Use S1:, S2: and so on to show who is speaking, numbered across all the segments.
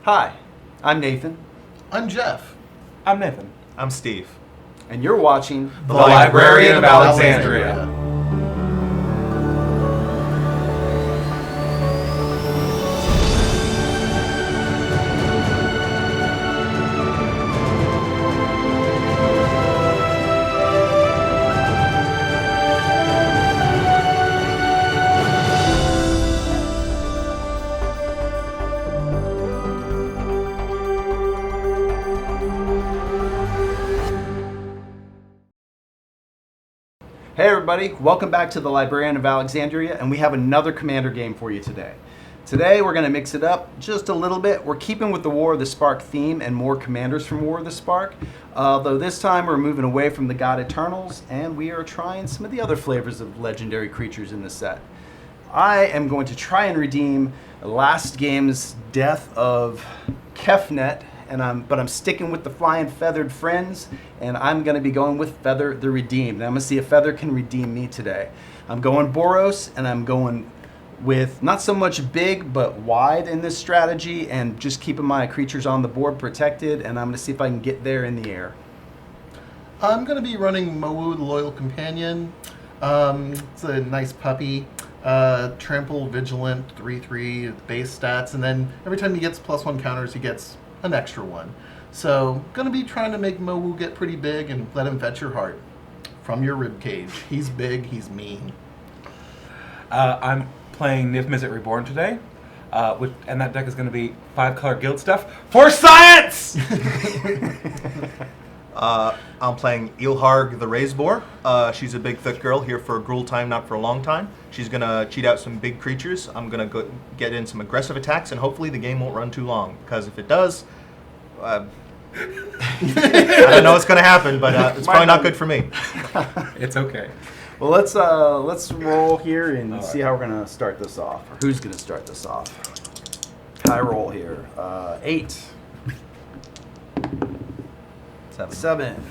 S1: Hi, I'm Nathan,
S2: I'm Jeff.
S3: I'm Nathan.
S4: I'm Steve.
S1: and you're watching
S3: The Librarian of Alexandria.
S1: Hey everybody, welcome back to the Librarian of Alexandria, and we have another Commander game for you today. Today we're going to mix it up just a little bit. We're keeping with the War of the Spark theme and more commanders from War of the Spark, though this time we're moving away from the God Eternals, and we are trying some of the other flavors of legendary creatures in the set. I am going to try and redeem last game's death of Kefnet, but I'm sticking with the Flying Feathered Friends, and I'm going to be going with Feather the Redeemed. And I'm going to see if Feather can redeem me today. I'm going Boros, and I'm going with not so much big, but wide in this strategy, and just keeping my creatures on the board protected, and I'm going to see if I can get there in the air.
S2: I'm going to be running Mowu, the Loyal Companion. It's a nice puppy. Trample, Vigilant, 3/3, base stats, and then every time he gets +1 counters, he gets an extra one. So, gonna be trying to make Mowu get pretty big and let him fetch your heart from your ribcage. He's big, he's mean.
S3: I'm playing Niv-Mizzet Reborn today, and that deck is going to be 5-color guild stuff for science!
S4: I'm playing Ilharg the Raised Boar. She's a big, thick girl here for a gruel time, not for a long time. She's going to cheat out some big creatures. I'm going to get in some aggressive attacks, and hopefully the game won't run too long. Because if it does, I don't know what's going to happen, but it's probably not good for me.
S3: It's okay.
S1: Well, let's roll here and
S3: All
S1: see
S3: right.
S1: how we're going to start this off, or who's going to start this off. High roll here. 8. 7.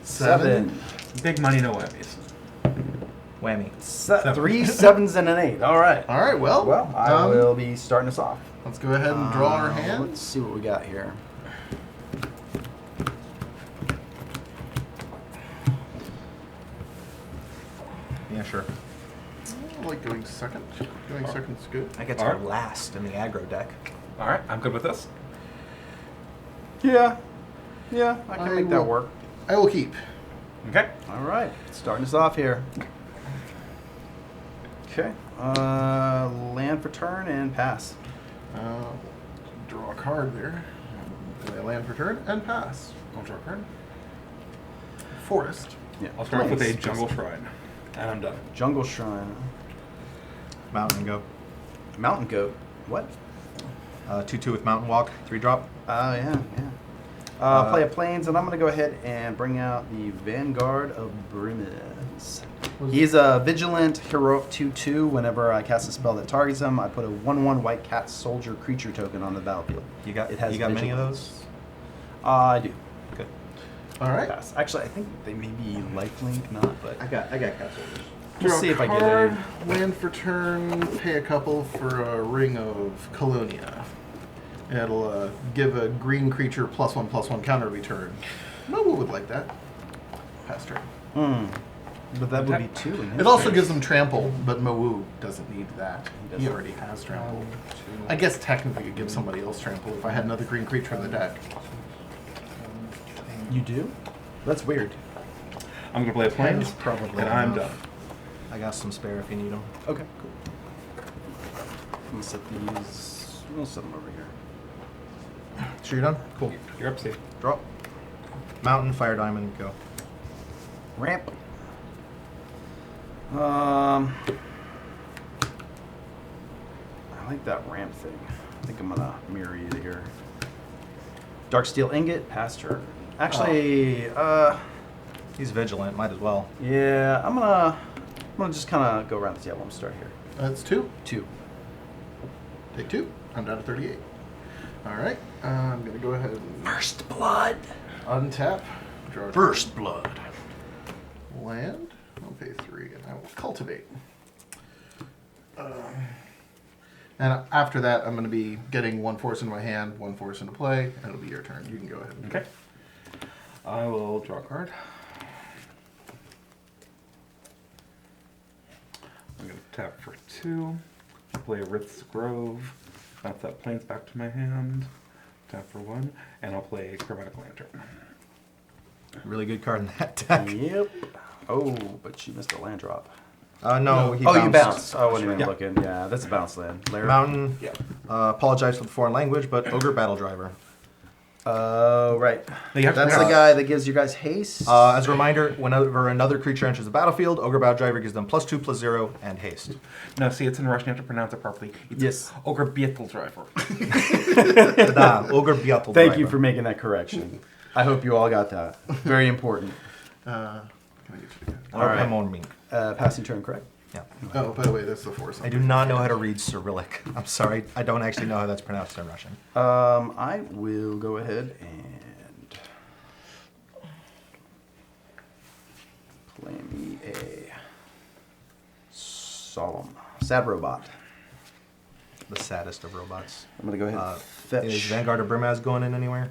S1: 7.
S3: Big money, no whammies.
S4: Whammy.
S1: 3 7s and an 8. All right.
S2: All right, well,
S1: I will be starting us off.
S2: let's go ahead and draw our hand.
S1: Let's see what we got here.
S4: Yeah, sure.
S2: I like going second. Going second's good.
S4: I get to
S3: Alright.
S4: go last in the aggro deck.
S3: All right, I'm good with this.
S1: Yeah, I can
S2: I
S1: make that
S2: will-
S1: work.
S2: I will keep.
S3: Okay.
S1: All right, starting us off here. Okay, land for turn and pass.
S2: Draw a card there. Play a land for turn and pass.
S3: I'll draw a card.
S2: Forest.
S1: Yeah,
S3: I'll start off with a
S1: plains.
S3: jungle shrine, and I'm done.
S1: Jungle Shrine.
S4: Mountain go.
S1: Mountain Goat. What?
S4: 2/2 with Mountain Walk, 3-drop.
S1: Oh, yeah. Play a Plains, and I'm going to go ahead and bring out the Vanguard of Brimis. He's a Vigilant Heroic 2/2. Whenever I cast a spell that targets him, I put a 1/1 White Cat Soldier creature token on the battlefield.
S4: You got
S1: It has
S4: many of
S1: vigilance.
S4: those?
S1: I do.
S4: Good.
S2: All right.
S1: Pass. Actually, I think they may be lifelink, not, but
S4: I got cat soldiers.
S1: we'll
S2: Draw
S1: see if I get
S2: card,
S1: it.
S2: land for turn, pay a couple for a Ring of Colonia. It'll give a green creature +1/+1 counter return. Mowu would like that. Pass turn.
S1: But that would be 2 in his
S2: It also
S1: case.
S2: gives him trample, but Mowu doesn't need that.
S1: He
S2: He
S1: doesn't.
S2: already has trample. I guess technically you'd give somebody else trample if I had another green creature in the deck.
S1: You do? That's weird.
S3: I'm going to play a plains,
S2: Probably
S3: and I'm
S2: enough.
S3: done.
S4: I got some spare if you need them.
S1: Okay, cool. I'm gonna set these. We'll set them over here.
S2: Sure you're done?
S4: Cool.
S3: You're up, Steve.
S4: Drop. Mountain, Fire Diamond, go.
S1: Ramp. I like that ramp thing. I think I'm gonna mirror you here. Darksteel Ingot, pass turn. Actually,
S4: He's Vigilant, might as well.
S1: yeah, I'm gonna just kind of go around the table. I'm gonna start here.
S2: That's 2.
S1: 2.
S2: Take 2. I'm down to 38. All right. I'm going to go ahead and
S1: First blood.
S2: untap. Draw a
S1: First blood.
S2: land. I'll pay 3, and I will cultivate. And after that, I'm going to be getting 1 force into my hand, 1 force into play, and it'll be your turn. You can go ahead.
S3: Okay. I will draw a card. I'm going to tap for 2. Play a Rith's Grove. Bounce that planes back to my hand. Tap for 1. And I'll play a Chromatic Lantern.
S4: Really good card in that deck.
S1: Yep. Oh, but she missed a land drop.
S4: No, he
S1: Oh,
S4: bounced.
S1: you bounced. I wasn't even
S4: Yeah.
S1: looking. Yeah, that's a bounce land. Lair.
S4: Mountain.
S3: Yeah.
S4: Apologize for the foreign language, but Ogre Battle Driver.
S1: Oh, right.
S3: Now you have to
S1: That's the
S3: pronounce-
S1: guy that gives you guys haste.
S4: As a reminder, whenever another creature enters the battlefield, Ogre Battle Driver gives them +2/+0 and haste.
S3: No, see, it's in Russian. You have to pronounce it properly. It's
S1: Yes.
S3: Ogre Battle Driver.
S4: Da, Ogre Battle Driver.
S1: Thank you for making that correction. I hope you all got that. Very important.
S2: Can I get you to go?
S4: Or
S1: Alright.
S4: Pemon Mink.
S1: Passing turn, correct?
S4: Yeah.
S2: Oh, by the way, that's the force.
S4: I do not know how to read Cyrillic. I'm sorry. I don't actually know how that's pronounced in Russian.
S1: I will go ahead and play me a solemn sad robot.
S4: The saddest of robots.
S1: I'm gonna go ahead and fetch.
S4: Is Vanguard of Brimaz going in anywhere?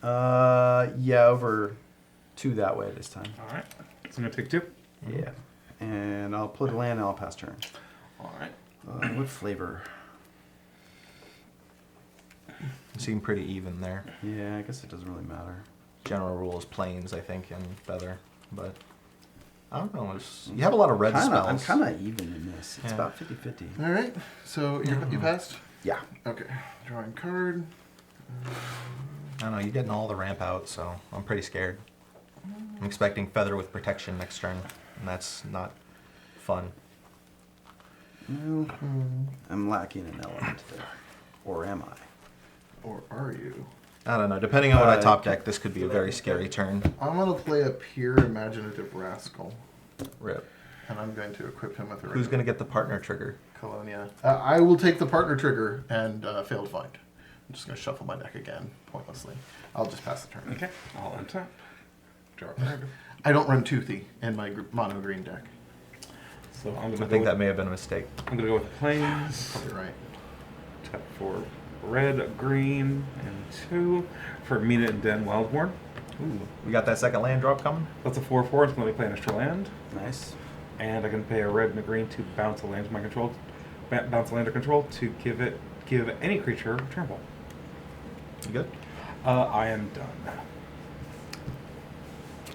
S1: Yeah, over 2 that way this time.
S3: All right. So I'm going to take 2.
S1: Yeah, and I'll put a land and I'll pass turn.
S3: All right.
S1: What flavor?
S4: Seem pretty even there.
S1: Yeah, I guess it doesn't really matter.
S4: General rule is plains, I think, and feather. But I don't know. You have a lot of red spells.
S1: I'm kind of even in this. It's
S4: Yeah.
S1: about 50-50.
S2: All right. So you passed?
S1: Yeah.
S2: Okay. Drawing card.
S4: I don't know. You're getting all the ramp out, so I'm pretty scared. I'm expecting feather with protection next turn, and that's not fun.
S1: No, I'm lacking an element there. Or am I?
S2: Or are you?
S4: I don't know. Depending on what I top deck, this could be a very scary turn.
S2: I'm going to play a pure imaginative rascal.
S4: Rip.
S2: And I'm going to equip him with a
S4: Who's going to get the partner trigger?
S2: Colonia. I will take the partner trigger and fail to find. I'm just going to shuffle my deck again, pointlessly. I'll just pass the turn.
S3: Okay. I'll untap. Draw a card.
S2: I don't run Toothy in my mono green deck.
S3: So I'm going to
S4: I think that may have been a mistake.
S3: I'm going to go with planes.
S2: Probably right.
S3: Tap for red, green, and 2 for Mina and Den Wildborn.
S4: Ooh, we got that second land drop coming?
S3: That's a 4/4. It's going to play an extra land.
S1: Nice.
S3: And I can pay a red and a green to bounce a land to my control. Bounce a land to control to give any creature trample.
S4: You good?
S3: I am done.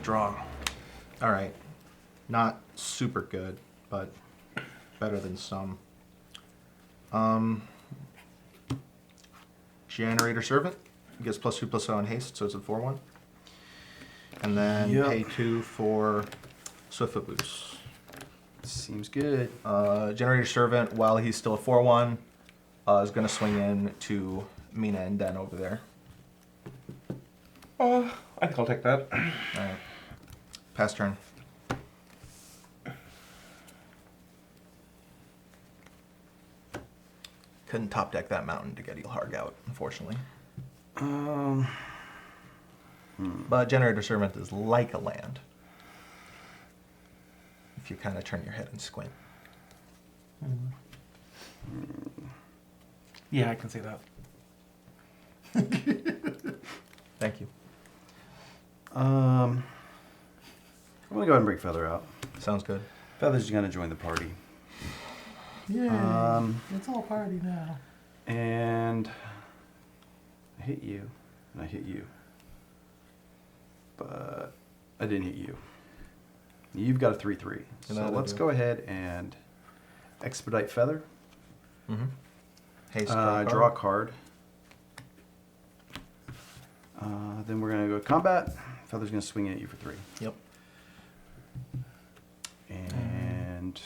S4: Draw. All right. Not super good, but better than some. Generator Servant gets +2/+0 on haste, so it's a 4/1. And then
S1: Yep.
S4: pay 2 for Swiftfoot Boots.
S1: Seems good.
S4: Generator Servant, while he's still a 4/1, is going to swing in to Mina and Den over there.
S3: I think I'll take that.
S4: All right. Pass turn. Couldn't top deck that mountain to get Ilharg out, unfortunately. But Generator Servant is like a land. If you kind of turn your head and squint.
S3: Yeah, I can see that.
S4: Thank you.
S1: I'm gonna go ahead and bring Feather out.
S4: Sounds good.
S1: Feather's gonna join the party.
S2: Yeah. It's all party now.
S1: And I hit you, and I hit you. But I didn't hit you. You've got a 3/3. So
S4: And I
S1: let's
S4: do.
S1: go ahead and expedite Feather.
S4: Mm-hmm. Haste.
S1: Draw a card. Then we're gonna go combat. Feather's gonna swing at you for 3.
S4: Yep.
S1: And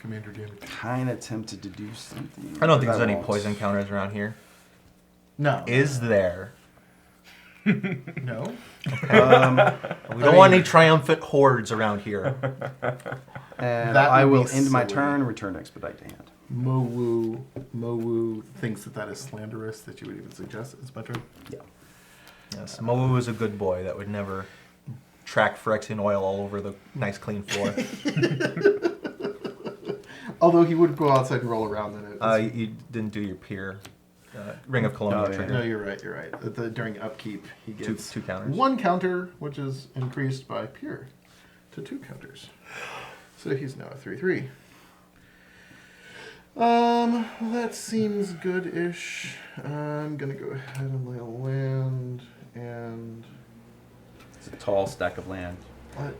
S2: Commander damage.
S1: kind of tempted to do something.
S4: I don't think
S1: but
S4: there's any
S1: won't.
S4: poison counters around here.
S2: No.
S4: Is there?
S2: No.
S4: We don't want any triumphant hordes around here.
S1: And
S2: That
S1: I
S2: would
S1: will
S2: be
S1: end my
S2: silly.
S1: turn, return expedite to hand.
S2: Mowu thinks that is slanderous that you would even suggest it's my turn.
S1: Yeah.
S4: Yes, Mowu is a good boy that would never track Phyrexian oil all over the nice clean floor.
S2: Although he would go outside and roll around in it.
S4: You didn't do your peer Ring of Colonia trigger.
S2: No, you're right. During upkeep, he gets
S4: two counters.
S2: 1 counter, which is increased by Pure to 2 counters. So he's now a 3/3. That seems good-ish. I'm gonna go ahead and lay a land and.
S1: It's a tall stack of land.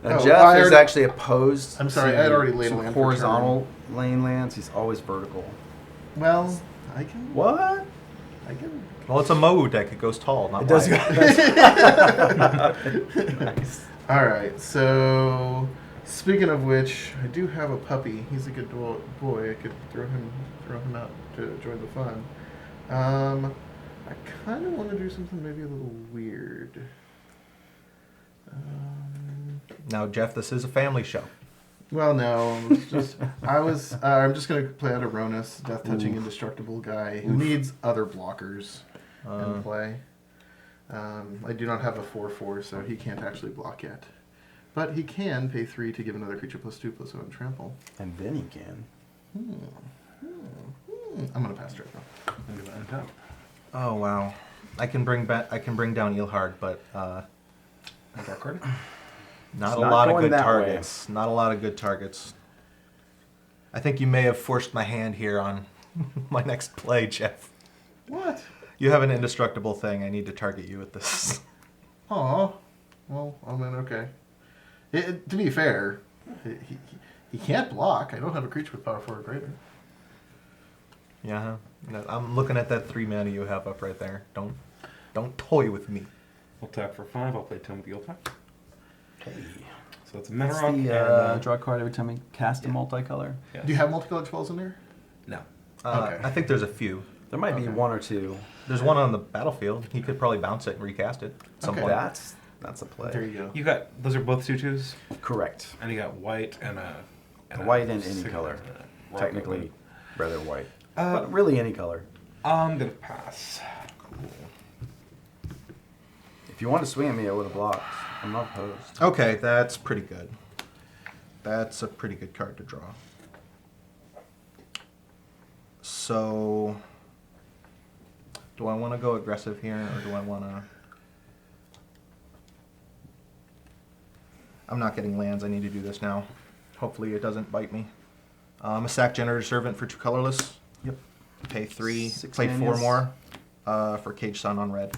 S2: Oh,
S1: Jeff is actually opposed.
S2: I'm sorry,
S1: to
S2: I had already laid a land for
S1: horizontal lane lands. He's always vertical.
S2: Well, I can.
S1: What?
S2: I can.
S4: Well, it's a Mowu deck. It goes tall, not
S1: It does
S4: wide.
S1: Nice.
S2: All right. So, speaking of which, I do have a puppy. He's a good boy. I could throw him out to join the fun. I kind of want to do something maybe a little weird.
S4: Now, Jeff, this is a family show.
S2: Well, no, it's just I'm just gonna play out a Ronus, death touching indestructible guy who needs other blockers in play. I do not have a 4/4, so he can't actually block yet, but he can pay 3 to give another creature +2/+1 trample.
S1: And then he can.
S2: I'm gonna pass turn though.
S3: I'm gonna untap.
S4: Oh wow, I can bring down Ilharg, but
S3: Dark card.
S4: not
S1: It's
S4: a
S1: not
S4: lot of
S1: going
S4: good
S1: that
S4: targets. Not a lot of good targets. I think you may have forced my hand here on my next play, Jeff.
S2: What?
S4: You have an indestructible thing. I need to target you with this.
S2: Aw. Well, I mean, okay. To be fair, he can't block. I don't have a creature with power 4 or greater.
S4: Yeah, I'm looking at that 3 mana you have up right there. Don't toy with me.
S3: We'll tap for 5. I'll play Tome of the Old Pack.
S1: Okay.
S3: So it's a
S1: That's
S3: Mineral.
S1: the draw card every time we cast a multicolor.
S3: Yes.
S2: Do you have multicolored spells in there?
S3: No.
S2: Okay.
S4: I think there's a few.
S1: There might be
S2: Okay.
S1: 1 or 2.
S4: There's one on the battlefield. He could probably bounce it and recast it at some
S2: Okay.
S4: point.
S1: That's a play.
S2: There you go.
S3: You got those are both 2/2s,
S1: Correct.
S3: and you got white and a
S1: White and any
S3: signet
S1: color.
S3: and a rock
S1: Technically,
S3: ribbon.
S1: rather white.
S3: Uh,
S1: But really any color.
S3: I'm gonna pass.
S1: If you want to swing at me, I would have blocked. I'm not opposed.
S4: Okay, that's pretty good. That's a pretty good card to draw. So, do I want to go aggressive here, or do I want to... I'm not getting lands. I need to do this now. Hopefully it doesn't bite me. A sack Generator Servant for 2 colorless.
S1: Yep.
S4: Pay 3.
S1: 6
S4: Play 4
S1: manuals.
S4: more for Cage Sun on red.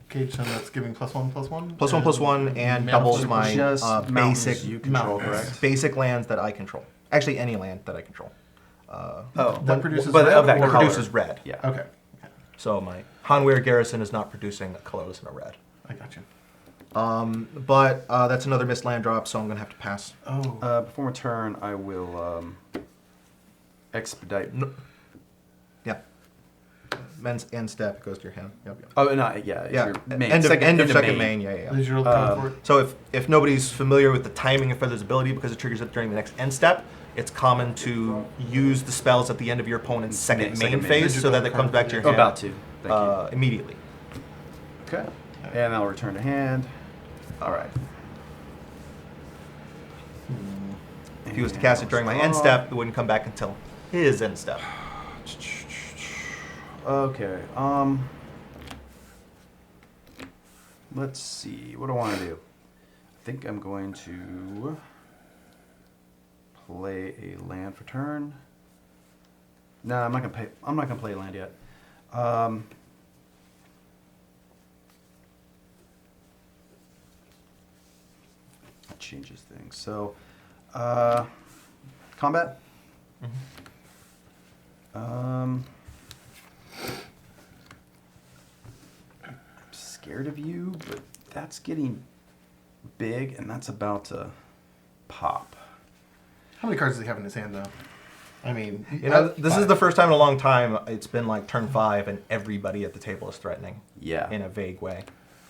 S2: Cage Sun, that's giving +1/+1?
S4: +1/+1 and
S2: Mana
S4: doubles
S2: flip
S4: my
S1: Just mountains
S4: basic
S1: you control,
S2: mountains.
S1: correct?
S4: basic lands that I control. Actually, any land that I control.
S1: Oh,
S2: That produces
S1: but
S2: red
S1: of that
S2: or-
S4: It
S1: color.
S4: produces red.
S1: Yeah.
S2: Okay.
S4: So my Hanweir Garrison is not producing a colorless and a red.
S2: I got you.
S4: But that's another missed land drop, so I'm going to have to pass.
S2: Oh.
S1: Before my turn, I will expedite.
S4: No. Yeah. Men's end step goes to your hand. Yep.
S1: Oh, no, yeah.
S4: Yeah.
S1: Your main.
S4: End of
S1: into
S4: second main. Yeah.
S2: Did you roll the code
S1: Um,
S2: for it?
S4: So if nobody's familiar with the timing of Feather's ability, because it triggers it during the next end step, it's common to use the spells at the end of your opponent's second
S1: Second
S4: main
S1: main.
S4: phase,
S2: Did you
S4: so
S2: go
S4: that
S2: to
S4: it comes back to your
S2: card?
S4: hand.
S1: About to. Thank
S4: Immediately.
S1: you. Okay. And I'll return to hand. All right.
S4: If he was to cast it during my end step, it wouldn't come back until his end step.
S1: Okay. Let's see. What do I want to do? I think I'm going to play a land for turn. No, I'm not gonna play a land yet. That changes things. So, combat. I'm scared of you, but that's getting big, and that's about to pop.
S2: How many cards does he have in his hand, though? I mean,
S4: You know, this is the first time in a long time it's been like turn 5 and everybody at the table is threatening
S1: Yeah.
S4: in a vague way.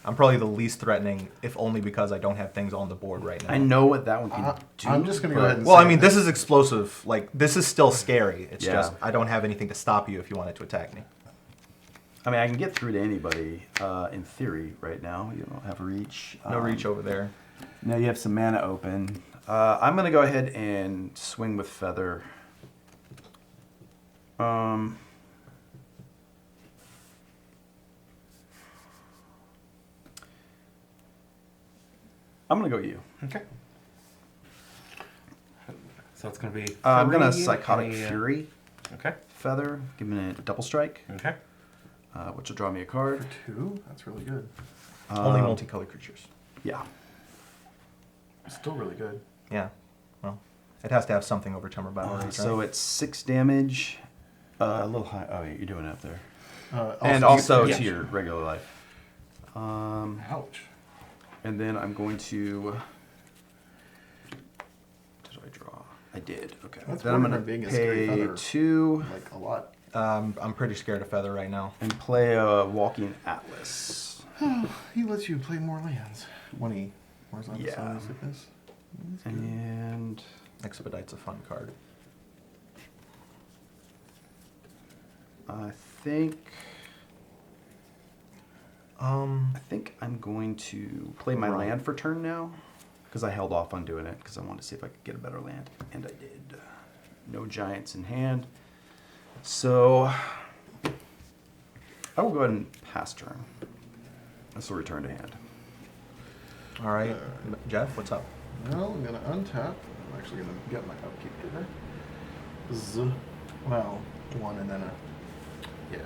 S4: I'm probably the least threatening, if only because I don't have things on the board right now.
S1: I know what that one can do.
S2: I'm just gonna go
S1: but-
S2: ahead and
S4: Well, I
S2: say
S4: mean,
S2: that-
S4: this is explosive. Like, this is still scary. It's
S1: Yeah.
S4: just, I don't have anything to stop you if you wanted to attack me.
S1: I mean, I can get through to anybody in theory right now. You don't have reach.
S4: No reach over there.
S1: No, you have some mana open. I'm going to go ahead and swing with Feather. I'm going to go you.
S3: Okay. So it's going to be.
S1: I'm going to
S3: three,
S1: Psychotic Fury.
S3: Okay.
S1: Feather. Give me a double strike,
S3: Okay.
S1: which will draw me a card.
S2: For 2? That's really good.
S4: Only multicolored creatures.
S1: Yeah.
S2: Still really good.
S4: Yeah. Well, it has to have something over Temur Battle Rage,
S1: So
S4: right?
S1: it's 6 damage. A little high. Oh, you're doing it up there. And
S2: also
S1: also
S3: yeah.
S1: to your regular life.
S2: Ouch.
S1: And then I'm going to. Did I draw? I did. Okay.
S2: That's
S1: then I'm
S2: one
S1: going
S2: of
S1: to
S2: being a scary
S1: pay
S2: feather.
S1: 2
S2: Like, a lot.
S4: I'm pretty scared of Feather right now.
S1: and play a Walking Atlas.
S2: He lets you play more lands when he wears on
S1: Yeah.
S2: Sun Sickness. That's good.
S1: And
S4: Expedite's a fun card.
S1: I think
S4: Um,
S1: I'm going to play my
S4: Right.
S1: land for turn now, because I held off on doing it because I wanted to see if I could get a better land, and I did. No giants in hand, so I will go ahead and pass turn. This will return to hand.
S4: all right. Jeff, what's up?
S2: Well, I'm going to untap. I'm actually going to get my upkeep here. Well, 1 and then a... Yeah,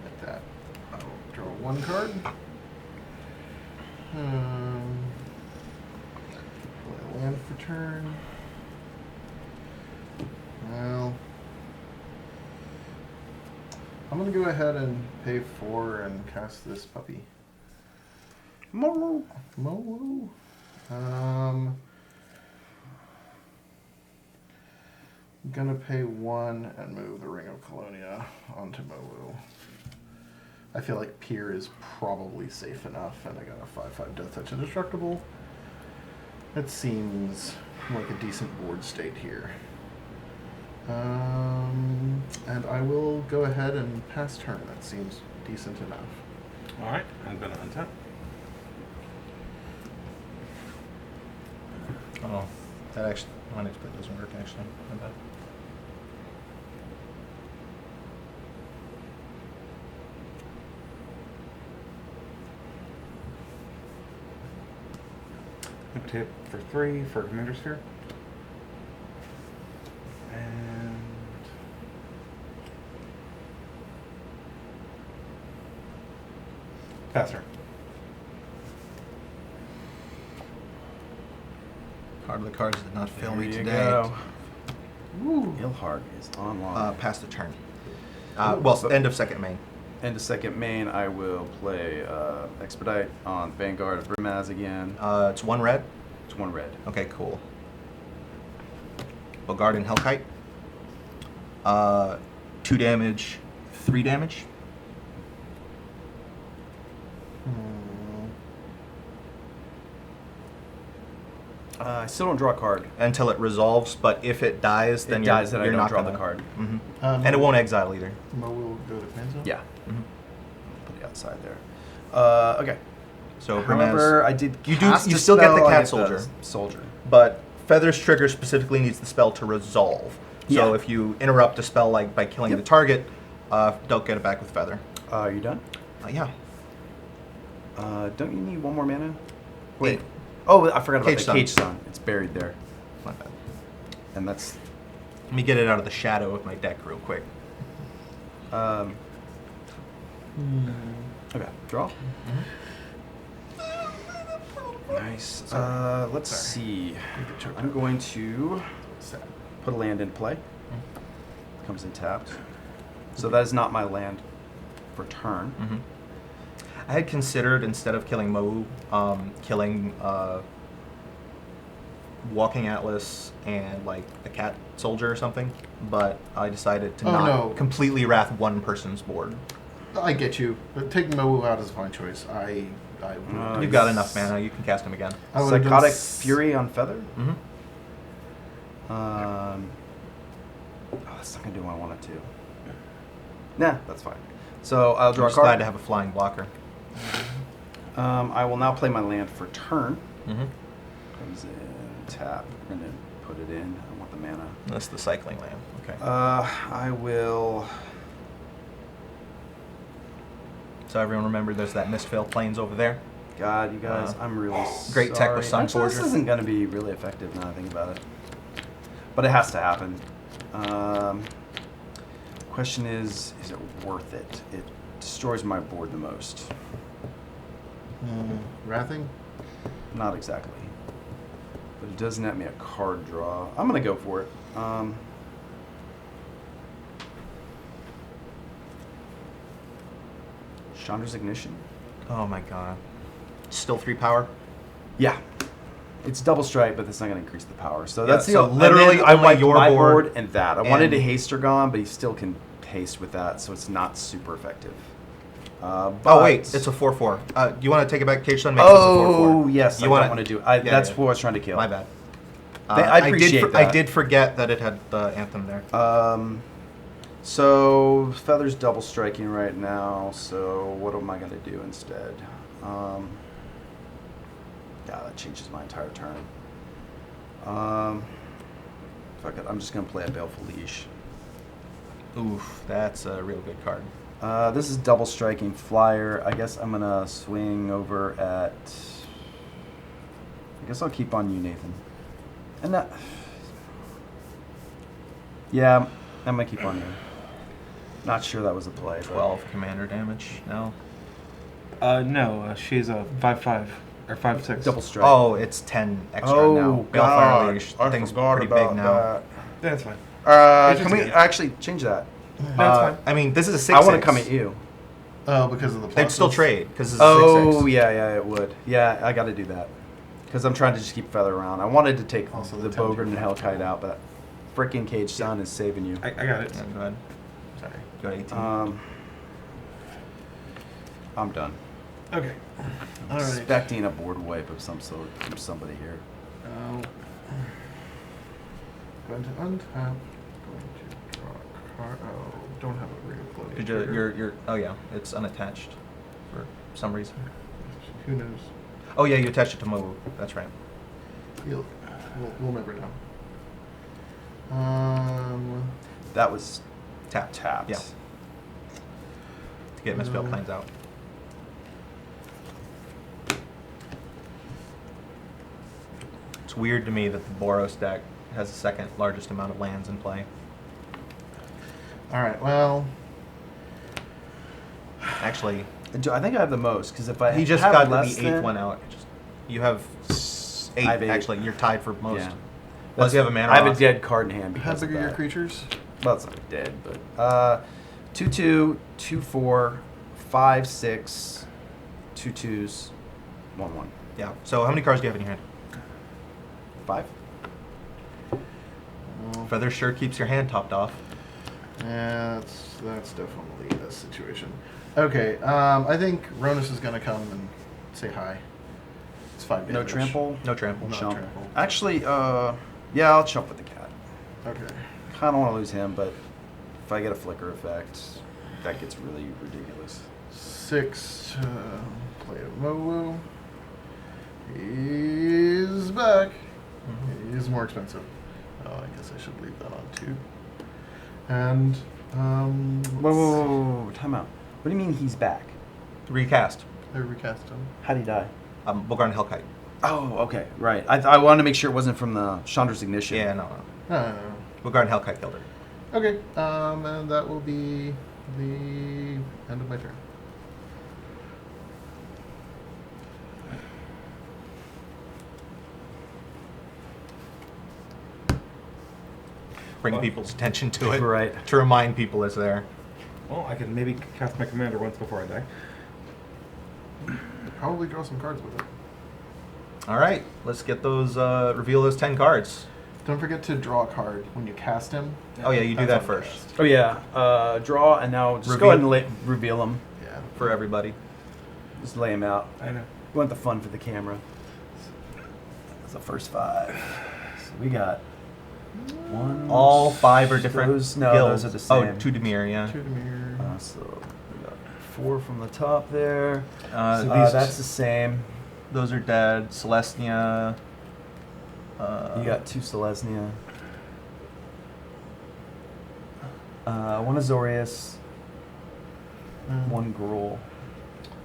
S2: like that. I'll draw 1 card. Play a land for turn. Well... I'm going to go ahead and pay 4 and cast this puppy.
S1: Mowu.
S2: Mowu. I'm gonna pay 1 and move the Ring of Colonia onto Mowu. I feel like Pier is probably safe enough, and I got a 5/5 Death Touch Indestructible. It seems like a decent board state here. And I will go ahead and pass turn. That seems decent enough.
S3: All right. I'm going to untap.
S4: Oh, that actually, my next play doesn't work actually. My bad.
S3: I'm tip for 3 for Commander Sphere. And pass turn.
S4: Card of the cards did not fail me
S1: There you
S4: today.
S1: go.
S2: Woo!
S1: Ilharg is online.
S4: Pass the turn. Well, end of second main.
S1: End of second main, I will play Expedite on Vanguard of Brimaz again.
S4: It's 1 red.
S1: It's 1 red.
S4: Okay, cool. Bogard and Hellkite. 2 damage, 3 damage.
S1: I still don't draw a card.
S4: Until it resolves, but if it dies, then
S1: It
S4: you're,
S1: dies, then I
S4: you're
S1: don't
S4: not
S1: draw
S4: gonna,
S1: the card.
S4: hmm
S2: Um,
S4: and it won't exile either.
S2: Mo will go to command zone?
S1: Yeah.
S4: Mhm.
S1: Put it outside there. Okay.
S4: So
S1: However,
S4: Brimaz,
S1: I did
S4: You do-
S1: cast
S4: you
S1: a
S4: still get the
S1: spell, I
S4: cat
S1: the
S4: soldier.
S1: Soldier.
S4: but Feather's trigger specifically needs the spell to resolve. So
S1: Yeah.
S4: if you interrupt a spell like by killing
S1: Yep.
S4: the target, don't get it back with Feather.
S1: Are you done?
S4: Yeah.
S1: Don't you need 1 more mana? Wait.
S4: 8.
S1: Oh, I forgot about
S4: Cage
S1: the
S4: Sun.
S1: Cage Sun. It's buried there.
S4: My bad.
S1: And that's...
S4: Let me get it out of the shadow of my deck real quick.
S1: Okay. Draw. Nice. Let's see. I'm going to
S2: Sad.
S1: put a land in play. Comes in tapped. So that is not my land for turn.
S4: Mm-hmm. I had considered, instead of killing Mowu, killing Walking Atlas and like a cat soldier or something, but I decided to
S2: Oh,
S4: not
S2: no.
S4: completely wrath one person's board.
S2: I get you, but taking Mowu out is a fine choice. I would.
S4: You've got enough mana, you can cast him again.
S2: I would've done
S1: Psychotic
S2: s-
S1: Fury on Feather.
S4: Mm-hmm.
S1: Oh, that's not gonna do what I want it to. Nah, that's fine. So I'll draw
S4: I'm
S1: a
S4: just
S1: card.
S4: glad to have a flying blocker.
S1: I will now play my land for turn.
S4: Mm-hmm.
S1: Comes in, tap. We're going to put it in. I want the mana.
S4: That's the cycling land. Okay.
S1: I will...
S4: So everyone remember there's that Mistveil Plains over there.
S1: God, you guys, I'm really
S4: great tech with
S1: sorry. Actually,
S4: Sunforger.
S1: this isn't going to be really effective now that I think about it. But it has to happen. Question is it worth it? It destroys my board the most.
S2: Wrathing?
S1: Not exactly. But it does net me a card draw. I'm going to go for it. Chandra's Ignition?
S4: Oh my god. Still 3 power?
S1: Yeah. It's double strike, but that's not going to increase the power. So
S4: Yeah,
S1: that's the
S4: so
S1: and
S4: literally
S1: then I
S4: only
S1: wiped
S4: your
S1: my
S4: board
S1: and that. I wanted
S4: and-
S1: to haste Dragon, but he still can haste with that, so it's not super effective.
S4: Oh
S1: But-
S4: wait, it's a 4/4. Do you want to take it back, Cage Sun? Make
S1: Oh,
S4: this a 4/4.
S1: yes,
S4: You
S1: I
S4: wanna-
S1: don't want to do it.
S4: Yeah,
S1: That's
S4: yeah.
S1: what I was trying to kill.
S4: My bad.
S1: I appreciate
S4: I
S1: that.
S4: did forget that it had the anthem there.
S1: So Feather's double striking right now. So what am I going to do instead? Yeah, that changes my entire turn. Fuck it. I'm just going to play a Baleful Leash.
S4: Oof, that's a real good card.
S1: This is double striking flyer. I guess I'm going to swing over at... I guess I'll keep on you, Nathan. And that... Yeah, I'm going to keep on you. Not sure that was a play. but-
S4: 12 commander damage. No.
S3: No, she's a 5/5 or 5/6.
S1: Double strike.
S4: Oh, it's 10 extra
S1: Oh,
S4: now.
S1: God.
S4: Balefire Leash.
S1: I
S4: Thing's
S1: forgot
S4: pretty
S1: about
S4: big now.
S1: that.
S3: That's fine.
S1: Can
S3: just
S1: we
S3: good.
S1: actually change that?
S3: That's fine.
S4: I mean, this is a 6/6.
S1: I want to come at you.
S2: Oh, because of the
S4: They'd still
S2: pluses?
S4: trade because it's a
S1: Oh,
S4: 6/6.
S1: yeah, it would. Yeah, I got to do that. Because I'm trying to just keep Feather around. I wanted to take
S2: Also
S1: the
S2: the
S1: Bogart and
S2: temperature.
S1: Hellkite out, but freaking Cage Sun is saving you.
S3: I got it.
S4: Yeah, go ahead. Sorry. Go to 18.
S1: I'm done.
S3: Okay.
S2: All right.
S1: Expecting a board wipe of some sort from somebody here.
S2: Going to untap. Going to draw a card. Oh, don't have a replay.
S4: Could you, you're, oh yeah, it's unattached for some reason.
S2: Who knows?
S4: Oh yeah, you attached it to Mowu. That's right.
S2: We'll never know.
S1: That was
S4: Tapped.
S1: tapped.
S4: Yeah. To get Mistveil Plains out. It's weird to me that the Boros deck has the second largest amount of lands in play.
S2: All right. Well,
S4: Actually,
S1: I think I have the most, because if I
S4: he just
S1: have
S4: got the
S1: less
S4: 8th
S1: than,
S4: one out. You have 8.
S1: I have 8.
S4: Actually, you're tied for most.
S1: Yeah.
S4: Plus you have a mana
S1: I have a
S4: loss.
S1: dead card in hand
S2: how
S1: because
S2: big
S1: of
S2: are your
S1: that.
S2: creatures?
S1: Well, it's not dead, but 2/2, 2/4, 5, 6, 2 2s, 1/1.
S4: Yeah. So how many cards do you have in your hand?
S1: 5.
S4: Feather sure keeps your hand topped off.
S2: Yeah, that's definitely a situation. Okay. I think Ronus is gonna come and say hi. It's 5
S1: No
S2: damage.
S1: trample.
S4: No trample.
S2: No
S1: Chump.
S2: trample.
S1: Actually, yeah, I'll chump with the cat.
S2: Okay.
S1: Kind of want to lose him, but if I get a flicker effect, that gets really ridiculous.
S2: 6. Play a Mowu. He's back. He's more expensive. Oh, I guess I should leave that on too. And
S1: Whoa, time out. What do you mean he's back?
S4: Recast.
S2: I recast him.
S1: How'd he die?
S4: Bogart and Hellkite.
S1: Oh, okay, right. I wanted to make sure it wasn't from the Chandra's Ignition.
S4: Yeah, no.
S2: No.
S4: Bogart and Hellkite killed her.
S2: Okay. And that will be the end of my turn.
S4: Bring people's attention to it.
S1: Right.
S4: To remind people it's there.
S3: Well, I can maybe cast my commander once before I die.
S2: Probably draw some cards with it.
S4: All right, let's get those. Reveal those 10 cards.
S2: Don't forget to draw a card when you cast him.
S4: Oh yeah, you do
S2: That's
S4: that
S2: on the
S4: first
S2: cast.
S1: Oh yeah. Draw and now just go
S4: Reveal.
S1: ahead and reveal them.
S2: Yeah.
S4: for everybody.
S1: Just lay them out.
S3: I know.
S1: We want the fun for the camera. That's the first 5. So we got one.
S4: All 5 are different
S1: Those, no,
S4: guilds.
S1: those are the same.
S4: Oh, 2 Demir, yeah.
S2: Two Demir.
S1: So we got 4 from the top there.
S4: So
S1: That's the same.
S4: Those are dead. Celestia.
S1: You got 2 Selesnya. 1 Azorius. 1 Gruul.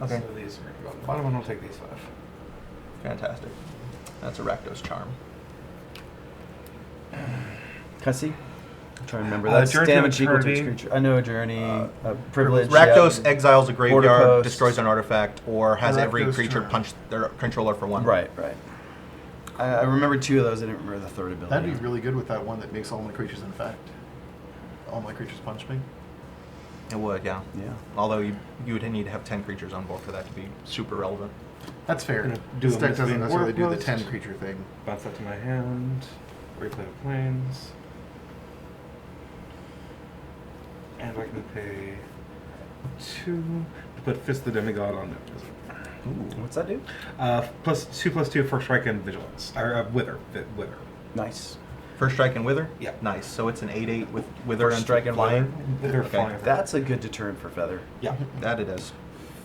S4: Okay.
S3: So these are going to go on the bottom, and we'll take these 5.
S4: Fantastic. That's a Rakdos charm.
S1: Cussy? I'm trying to remember. That's
S3: Journey to
S1: damage equal to each
S3: Eternity.
S1: creature. I know a journey. Privilege.
S4: Rakdos
S1: yeah.
S4: exiles a
S1: Border
S4: graveyard,
S1: post.
S4: destroys an artifact, or has every
S2: Rakdos
S4: creature
S2: charm.
S4: punch their controller for 1.
S1: Right. I remember 2 of those. I didn't remember the third ability.
S2: That'd be really good with that one that makes all my creatures infect. All my creatures punch me.
S4: It would, yeah.
S1: Yeah.
S4: Although you would need to have 10 creatures on board for that to be super relevant.
S2: That's fair.
S3: Gonna do
S2: This
S3: a
S2: deck doesn't
S3: Misleading
S2: necessarily do the
S3: Warpost.
S2: 10 creature thing.
S3: Bounce that to my hand. Replay the planes. And I can pay 2 to put Fist the Demigod on Niv-Mizzet.
S1: Ooh, what's that do?
S3: +2/+2 for strike and vigilance. Or wither. Wither.
S1: Nice.
S4: First strike and wither?
S3: Yeah.
S4: Nice. So it's an 8/8 with wither
S1: First
S4: and
S1: strike and
S4: flying.
S3: They're
S4: Okay.
S3: flying.
S1: That's a good deterrent for Feather.
S3: Yeah.
S4: That it is.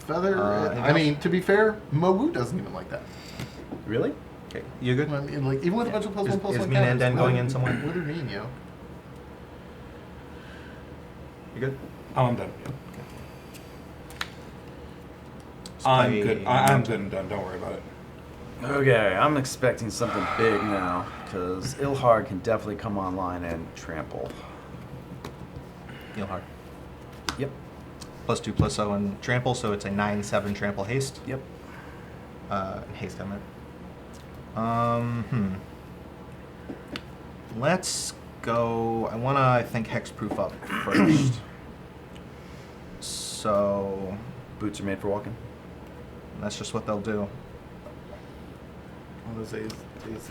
S2: Feather,
S4: anything
S2: I mean, to be fair, Mowu doesn't even like that.
S1: Really?
S4: Okay. You good?
S2: I mean, like, even with a bunch of +1/+1
S4: Is
S2: counters,
S4: Mina and Den going in somewhere?
S2: What do you mean, yo?
S4: You good?
S3: Oh, I'm done.
S4: Let's
S3: I'm
S4: play
S3: good. I'm good and done. Don't worry about it.
S1: Okay, I'm expecting something big now, because Ilharg can definitely come online and trample.
S4: Ilharg.
S1: Yep.
S4: +2/+0 and trample, so it's a 9/7 trample haste.
S1: Yep.
S4: Haste, I meant. Let's go. I want to, I think, hexproof up first. So
S1: Boots are made for walking.
S4: that's just what they'll do.
S2: All those A's,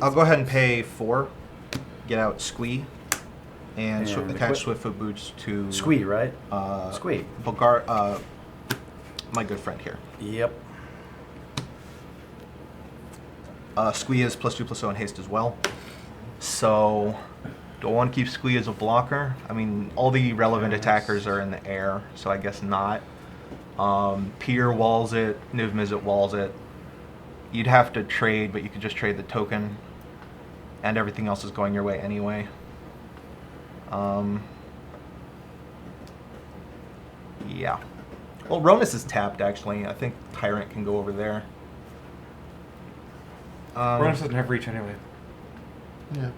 S4: I'll go ahead and pay 4. Get out Squee. And,
S1: And
S4: attach
S1: equip.
S4: Swiftfoot Boots to
S1: Squee, right?
S4: Uh,
S1: Squee.
S4: Bulgar. My good friend here.
S1: Yep.
S4: Squee is +2/+0 and haste as well. So, do I want to keep Squee as a blocker? I mean, all the relevant attackers are in the air, so I guess not. Pier walls it, Niv-Mizzet walls it. You'd have to trade, but you could just trade the token, and everything else is going your way anyway. Yeah. Well, Ronus is tapped, actually. I think Tyrant can go over there.
S3: Ronus doesn't have reach anyway.
S2: Yeah.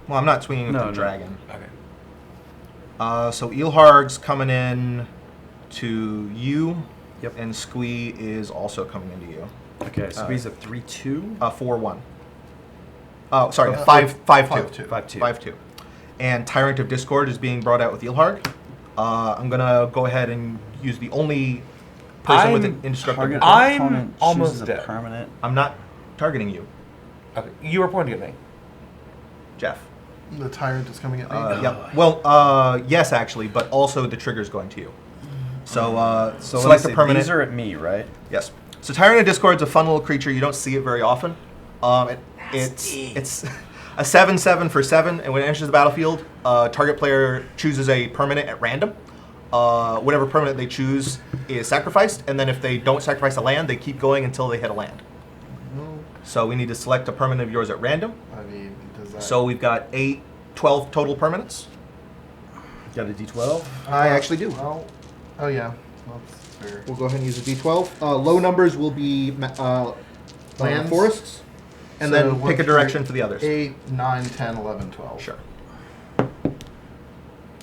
S4: Well, I'm not swinging with
S1: No,
S4: the
S1: no.
S4: dragon.
S3: Okay.
S4: So Ilharg's coming in to you.
S1: Yep.
S4: And Squee is also coming into you.
S1: Okay, Squee's a 3/2.
S4: 4/1. Oh, sorry,
S2: Uh,
S4: 5/2.
S2: 5/2.
S1: 5/2.
S4: 5/2. And Tyrant of Discord is being brought out with Ilharg. I'm gonna go ahead and use the only person with an indestructible.
S1: Target
S3: I'm
S1: opponent
S3: almost
S1: chooses a
S3: dead.
S1: permanent.
S4: I'm not targeting you,
S3: Okay. You were pointing at me.
S4: Jeff.
S2: The tyrant is coming at me.
S4: Yep. Well, yes, actually, but also the trigger's going to you. So,
S1: So
S4: select
S1: let
S4: a
S1: me see,
S4: permanent.
S1: These are at me, right?
S4: Yes. So Tyrant of Discord's a fun little creature. You don't see it very often. It's a 7/7 for 7, and when it enters the battlefield, target player chooses a permanent at random. Whatever permanent they choose is sacrificed, and then if they don't sacrifice a land, they keep going until they hit a land.
S2: No,
S4: So we need to select a permanent of yours at random.
S2: I mean, does that...
S4: So we've got 12 total permanents.
S1: Got a D12.
S4: I actually do.
S2: Well, oh, yeah. That's fair.
S4: We'll go ahead and use a D12. Low numbers will be
S2: Lands?
S4: forests, and
S2: So
S4: then
S2: one,
S4: pick a direction for the others.
S2: 8, 9, 10, 11, 12.
S4: Sure.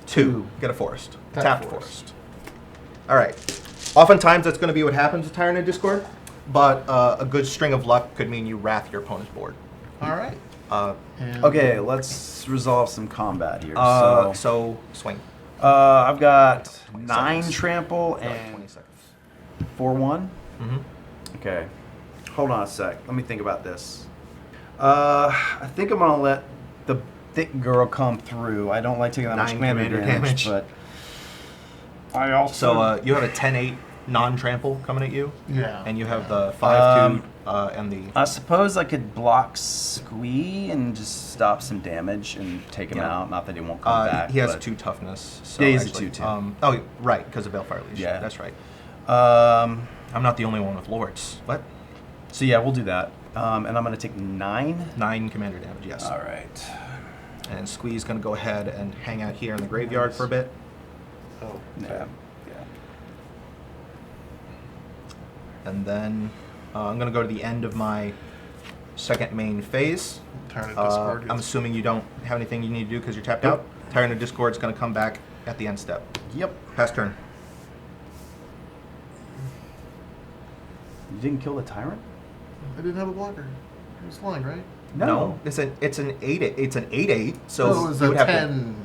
S4: 2. Get a forest.
S2: Tap
S4: Tapped
S2: forest.
S4: forest. All right. Oftentimes that's going to be what happens with Tyrant of Discord, but a good string of luck could mean you wrath your opponent's board.
S2: All right. And
S1: Okay, let's resolve some combat here.
S4: So swing.
S1: I've got
S4: 20
S1: 9
S4: seconds.
S1: trample
S4: 20
S1: and
S4: seconds.
S1: 4/1.
S4: Mm-hmm.
S1: Okay, hold on a sec. Let me think about this. I think I'm gonna let the thick girl come through. I don't like taking that much
S4: 9
S1: commander
S4: commander
S1: damage,
S4: damage.
S1: but I also
S4: So you have a 10/8 non-trample coming at you,
S2: Yeah.
S4: and you have the 5/2 and the.
S1: I suppose I could block Squee and just stop some damage and take him
S4: Yeah.
S1: out. Not that he won't come back.
S4: He has
S1: but-
S4: 2 toughness. So
S1: Yeah, he's a
S4: actually,
S1: 2/2.
S4: oh, right, because of Balefire Leash.
S1: Yeah.
S4: That's right. I'm not the only one with lords. What?
S1: So yeah, we'll do that. And I'm going to take 9.
S4: 9 commander damage, yes.
S1: All right.
S4: And Squee's going to go ahead and hang out here in the graveyard for a bit.
S3: Oh,
S1: Yeah.
S4: And then I'm going to go to the end of my second main phase.
S2: Tyrant of Discord.
S4: I'm assuming you don't have anything you need to do because you're tapped out. Tyrant of Discord is going to come back at the end step.
S1: Yep.
S4: Pass turn.
S1: You didn't kill the tyrant?
S2: I didn't have a blocker. It was flying, right?
S1: No.
S4: It's an 8/8. It's an 8/8. So
S2: No, it was
S4: you
S2: a
S4: would have to-
S2: 10.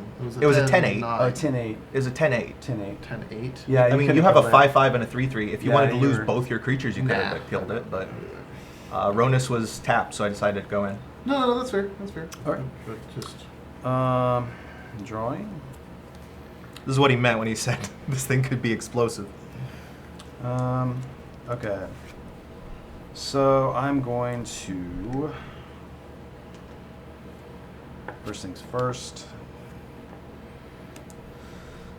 S4: It was a 10-8.
S1: Oh, 10-8.
S4: It was a 10/8.
S1: 10-8.
S2: 10-8.
S1: Yeah,
S4: I mean,
S1: couldn't
S4: you have a
S1: kill that.
S4: 5/5 and a 3/3. If you
S1: Yeah,
S4: wanted to lose
S1: you're-
S4: both your creatures, you could have
S2: Nah.
S4: killed it. But Ronus was tapped, so I decided to go in.
S2: No, that's fair. That's fair.
S1: All right.
S2: But just
S1: Drawing.
S4: This is what he meant when he said this thing could be explosive.
S1: Okay. So I'm going to first things first.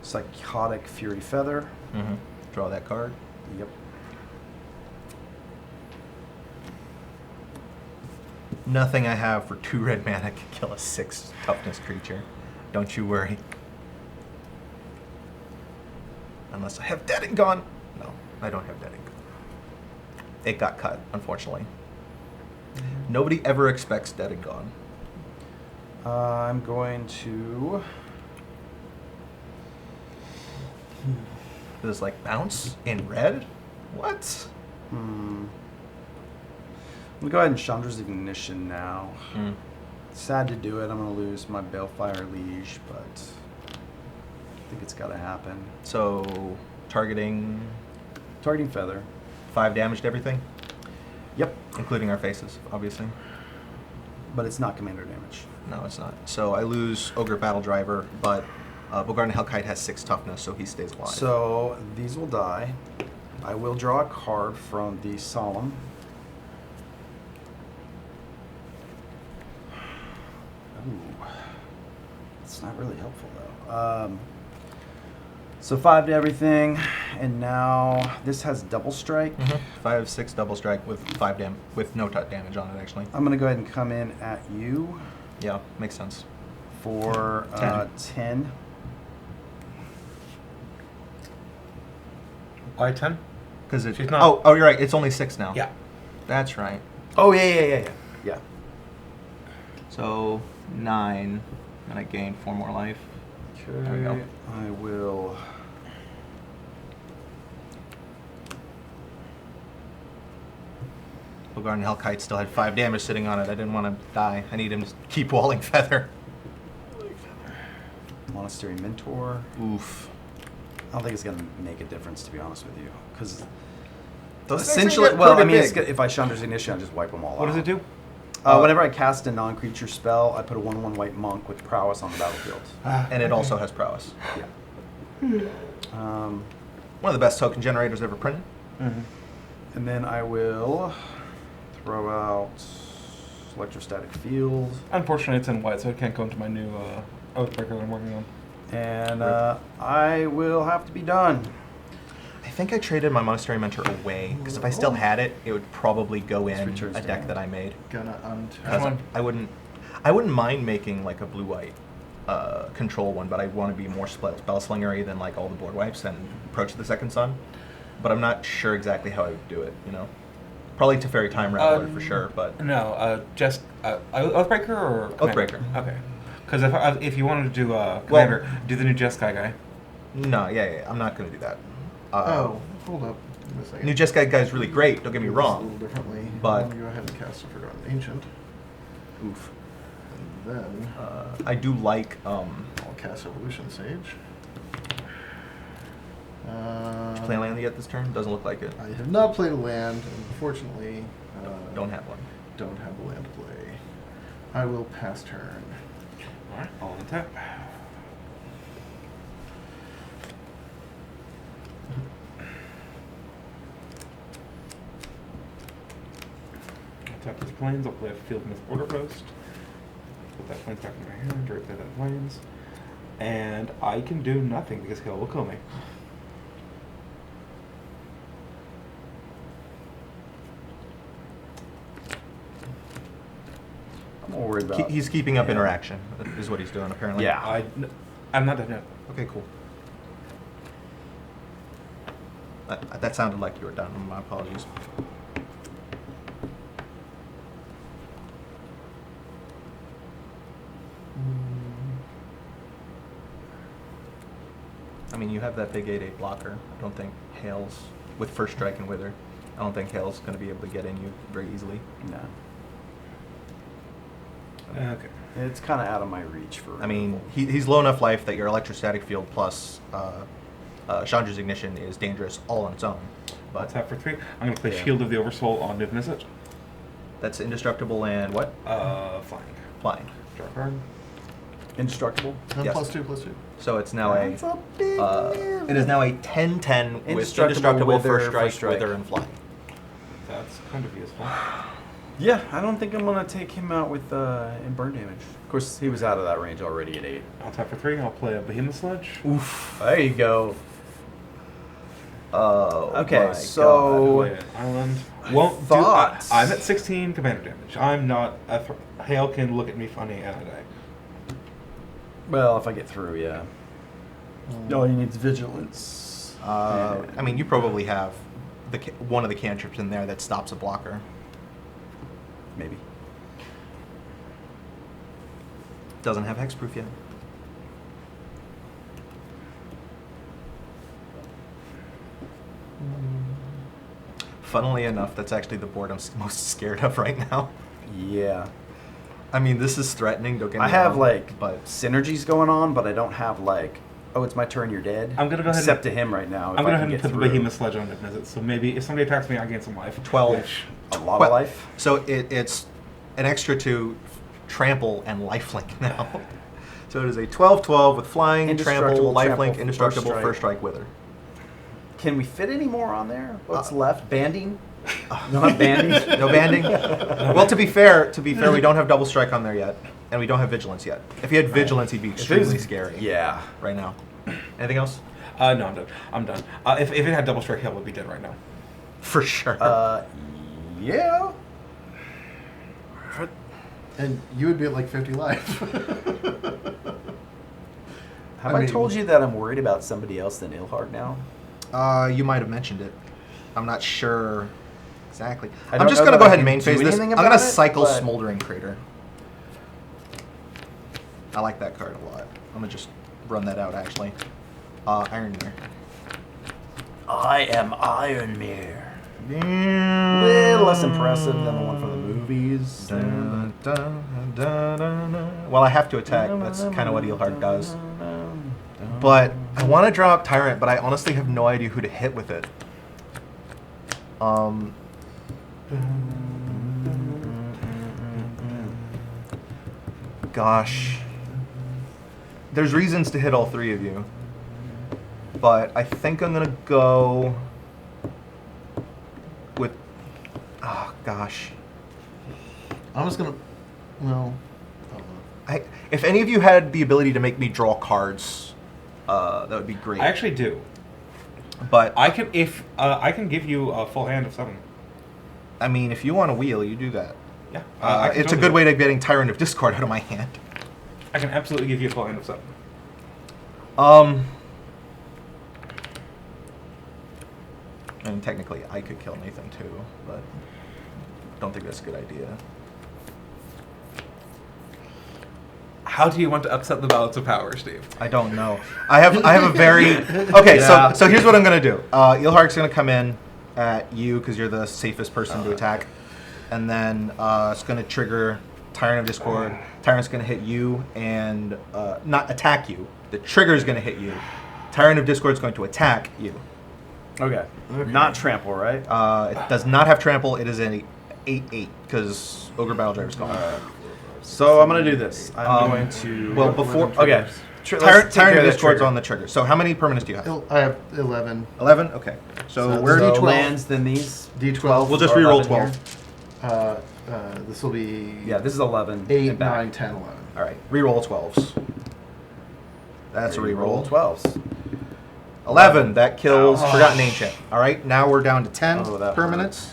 S1: Psychotic Fury Feather.
S4: Mm-hmm. Draw that card.
S1: Yep.
S4: Nothing I have for 2 red mana can kill a 6 toughness creature. Don't you worry. Unless I have Dead and Gone. No, I don't have Dead and Gone. It got cut, unfortunately. Nobody ever expects Dead and Gone.
S1: I'm going to.
S4: This is like bounce in red? What?
S1: I'm gonna go ahead and Chandra's Ignition now. Sad to do it. I'm gonna lose my Balefire Liege, but I think it's gotta happen.
S4: So, targeting
S1: Targeting Feather.
S4: 5 damage to everything,
S1: Yep.
S4: including our faces, obviously.
S1: But it's not commander damage.
S4: No, it's not. So I lose Ogre Battle Driver, but Bogardan Hellkite has 6 toughness, so he stays alive.
S1: So these will die. I will draw a card from the Solemn. Ooh. It's not really helpful though. So 5 to everything, and now this has double strike.
S4: 5/6 double strike with 5 with no damage on it, actually.
S1: I'm gonna go ahead and come in at you
S4: Yeah, makes sense.
S1: for 10.
S3: Why 10?
S4: Because it.
S3: She's not-
S4: Oh, you're right. It's only 6 now.
S3: Yeah.
S4: That's right.
S1: Oh yeah.
S4: So 9, and I gain 4 more life. There we go.
S1: Okay, I will.
S4: Bogardan Hellkite still had 5 damage sitting on it. I didn't want to die. I need him to keep walling feather.
S1: Monastery Mentor.
S4: Oof.
S1: I don't think it's gonna make a difference, to be honest with you, because
S4: Those things
S1: essentially,
S4: get
S1: well, I
S4: pretty
S1: mean, it's
S4: big.
S1: good, if I Chandra's Ignition, I just wipe them all out.
S3: What does it do?
S1: Whenever I cast a non-creature spell, I put a 1/1 white monk with prowess on the battlefield.
S4: And it also has prowess.
S1: Yeah.
S4: One of the best token generators ever printed.
S1: And then I will throw out Electrostatic Field,
S3: Unfortunately, it's in white, so it can't go into my new Oathbreaker that I'm working on.
S1: and I will have to be done.
S4: I think I traded my Monastery Mentor away, because if I still had it, it would probably go in
S1: returns
S4: a
S1: to
S4: deck
S1: hand.
S4: that I made.
S2: gonna
S3: Which one?
S4: I wouldn't mind making like a blue-white control one, but I want to be more spellslingery than like all the board wipes and approach the second sun. But I'm not sure exactly how I would do it, you know? Probably Teferi Time Rattler for sure, but
S3: No, just Oathbreaker or Commander?
S4: Oathbreaker.
S3: Okay. Because if you wanted to do Commander, do the new Jeskai guy.
S4: no, yeah, I'm not going to do that.
S2: Oh, hold up. Give me a second.
S4: New Jeskai guy is really great, don't get me
S2: Do this A
S4: wrong.
S2: little differently.
S4: but-
S2: I'm gonna go ahead and cast a Forgotten Ancient.
S4: Oof.
S2: And then
S4: I do like,
S2: I'll cast Evolution Sage.
S4: did you play land yet this turn? Doesn't look like it.
S2: I have not played a land, and unfortunately,
S4: Don't have one.
S2: don't have a land to play. I will pass turn.
S3: Alright, all on tap. I'll tap these planes, I'll play a Field Myth Order Post. Put that planes back in my hand, right there, that planes. And I can do nothing because Hill will kill me.
S1: more worried about.
S4: He's keeping up
S1: him.
S4: interaction, is what he's doing, apparently.
S1: Yeah.
S3: I'm not done yet.
S4: Okay, cool. That sounded like you were done. My apologies. I mean, you have that big 8/8 blocker. I don't think Hail's, with First Strike and Wither, I don't think Hail's going to be able to get in you very easily.
S1: No.
S3: Okay.
S1: It's kind of out of my reach for.
S4: I mean, he's low enough life that your electrostatic field plus Chandra's Ignition is dangerous all on its own.
S3: I'll
S4: But
S3: tap for 3. I'm going to play
S1: Yeah.
S3: Shield of the Oversoul on Niv-Mizzet.
S4: that's indestructible and what?
S3: Flying.
S4: Flying.
S3: Draw a card.
S1: Indestructible.
S2: And
S4: Yes.
S2: +2/+2.
S4: So it's now
S1: That's a big
S4: it is now a 10/10 with
S1: Indestructible,
S4: indestructible,
S1: Wither,
S4: first strike, Wither,
S1: Strike.
S4: and flying.
S3: That's kind of useful.
S1: Yeah, I don't think I'm gonna take him out with in burn damage. Of course, he was out of that range already at 8.
S3: I'll tap for 3. I'll play a Behemoth Sledge.
S1: Oof. There you go.
S4: Oh.
S1: Okay,
S4: my
S1: so-
S3: Play an island. Won't
S1: thoughts.
S3: do. I'm at 16 commander damage. I'm not. Hail can look at me funny and I die.
S1: Well, if I get through, yeah. All he needs vigilance.
S4: I mean, you probably have one of the cantrips in there that stops a blocker.
S1: Maybe.
S4: Doesn't have hexproof yet. Funnily enough, that's actually the board I'm most scared of right now.
S1: Yeah.
S4: I mean, this is threatening. Don't get me
S1: I have
S4: wrong,
S1: like
S4: but
S1: synergies going on, but I don't have like, oh, it's my turn, you're dead.
S3: I'm gonna go ahead
S1: Except
S3: and-
S1: to him right now.
S3: I'm going to go ahead and put the Behemoth Sledge on Niv-Mizzet. So maybe if somebody attacks me, I gain some life.
S4: 12.
S3: Which,
S1: a lot
S4: Well,
S1: of life.
S4: So it's an extra to trample and lifelink now. So it is a 12/12 with flying, trample,
S1: Indestructible,
S4: lifelink,
S1: trample,
S4: indestructible,
S1: first
S4: first
S1: strike.
S4: strike, Wither.
S1: Can we fit any more on there? What's left? Banding? Not banding.
S4: No banding. Well, to be fair, we don't have double strike on there yet, and we don't have vigilance yet. If he had vigilance, he'd be extremely scary.
S1: Yeah.
S4: Right now. Anything else?
S3: no, I'm done. I'm done. If it had double strike, Hail would be dead right now.
S4: For sure.
S1: Yeah.
S2: And you would be at like 50 life.
S1: Have
S2: I
S1: I
S2: mean-
S1: told you that I'm worried about somebody else than Ilharg now?
S4: You might have mentioned it. I'm not sure exactly.
S1: I
S4: I'm
S1: don't
S4: just
S1: know
S4: going to
S1: that
S4: go
S1: I
S4: ahead and
S1: can
S4: main
S1: do
S4: phase this.
S1: anything
S4: I'm going to
S1: about it,
S4: cycle
S1: but-
S4: Smoldering Crater. I like that card a lot. I'm going to just run that out, actually. Iron Mirror.
S1: I am Iron Mirror. Little less impressive than the one from the movies.
S4: Dun, dun, dun, dun, dun. Well, I have to attack. That's kind of what Ilharg does. But I want to draw up Tyrant, but I honestly have no idea who to hit with it. Gosh. There's reasons to hit all three of you. But I think I'm going to go with... Oh, gosh.
S2: I'm just gonna. Well,
S4: If any of you had the ability to make me draw cards, that would be great.
S3: I actually do.
S4: But
S3: I can give you a full hand of 7.
S4: I mean, if you want to wheel, you do that.
S3: Yeah. I can
S4: It's a
S3: totally
S4: good
S3: do
S4: way
S3: it.
S4: to getting Tyrant of Discord out of my hand.
S3: I can absolutely give you a full hand of 7.
S4: I mean, technically, I could kill Nathan too, but don't think that's a good idea.
S3: How do you want to upset the balance of power, Steve?
S4: I don't know. I have a very okay.
S1: Yeah.
S4: So here's what I'm gonna do. Ilharg's gonna come in at you because you're the safest person to attack, and then it's gonna trigger Tyrant of Discord. Tyrant's gonna hit you and not attack you. The trigger is gonna hit you. Tyrant of Discord is going to attack you.
S1: Okay. Not trample, right?
S4: It does not have trample. It is an 8/8 because Ogre Battle Driver's gone.
S1: So I'm gonna do this. I'm going to.
S4: Well, before
S1: Okay.
S4: Tyrant of Discord's on the trigger. So how many permanents do you have?
S2: I have 11.
S4: 11. Okay. So
S2: So
S4: where
S2: so
S4: D12
S1: lands than these.
S2: D12.
S4: We'll just
S1: or
S4: reroll
S1: 11
S4: 12.
S2: This will be.
S1: Yeah, this is 11.
S2: 8,
S1: and back.
S2: 9, 10, 11.
S4: All right. Reroll 12s. That's a reroll.
S1: 12s.
S4: 11. That kills Forgotten Ancient. All right. Now we're down to 10
S1: Oh, that
S4: permanents.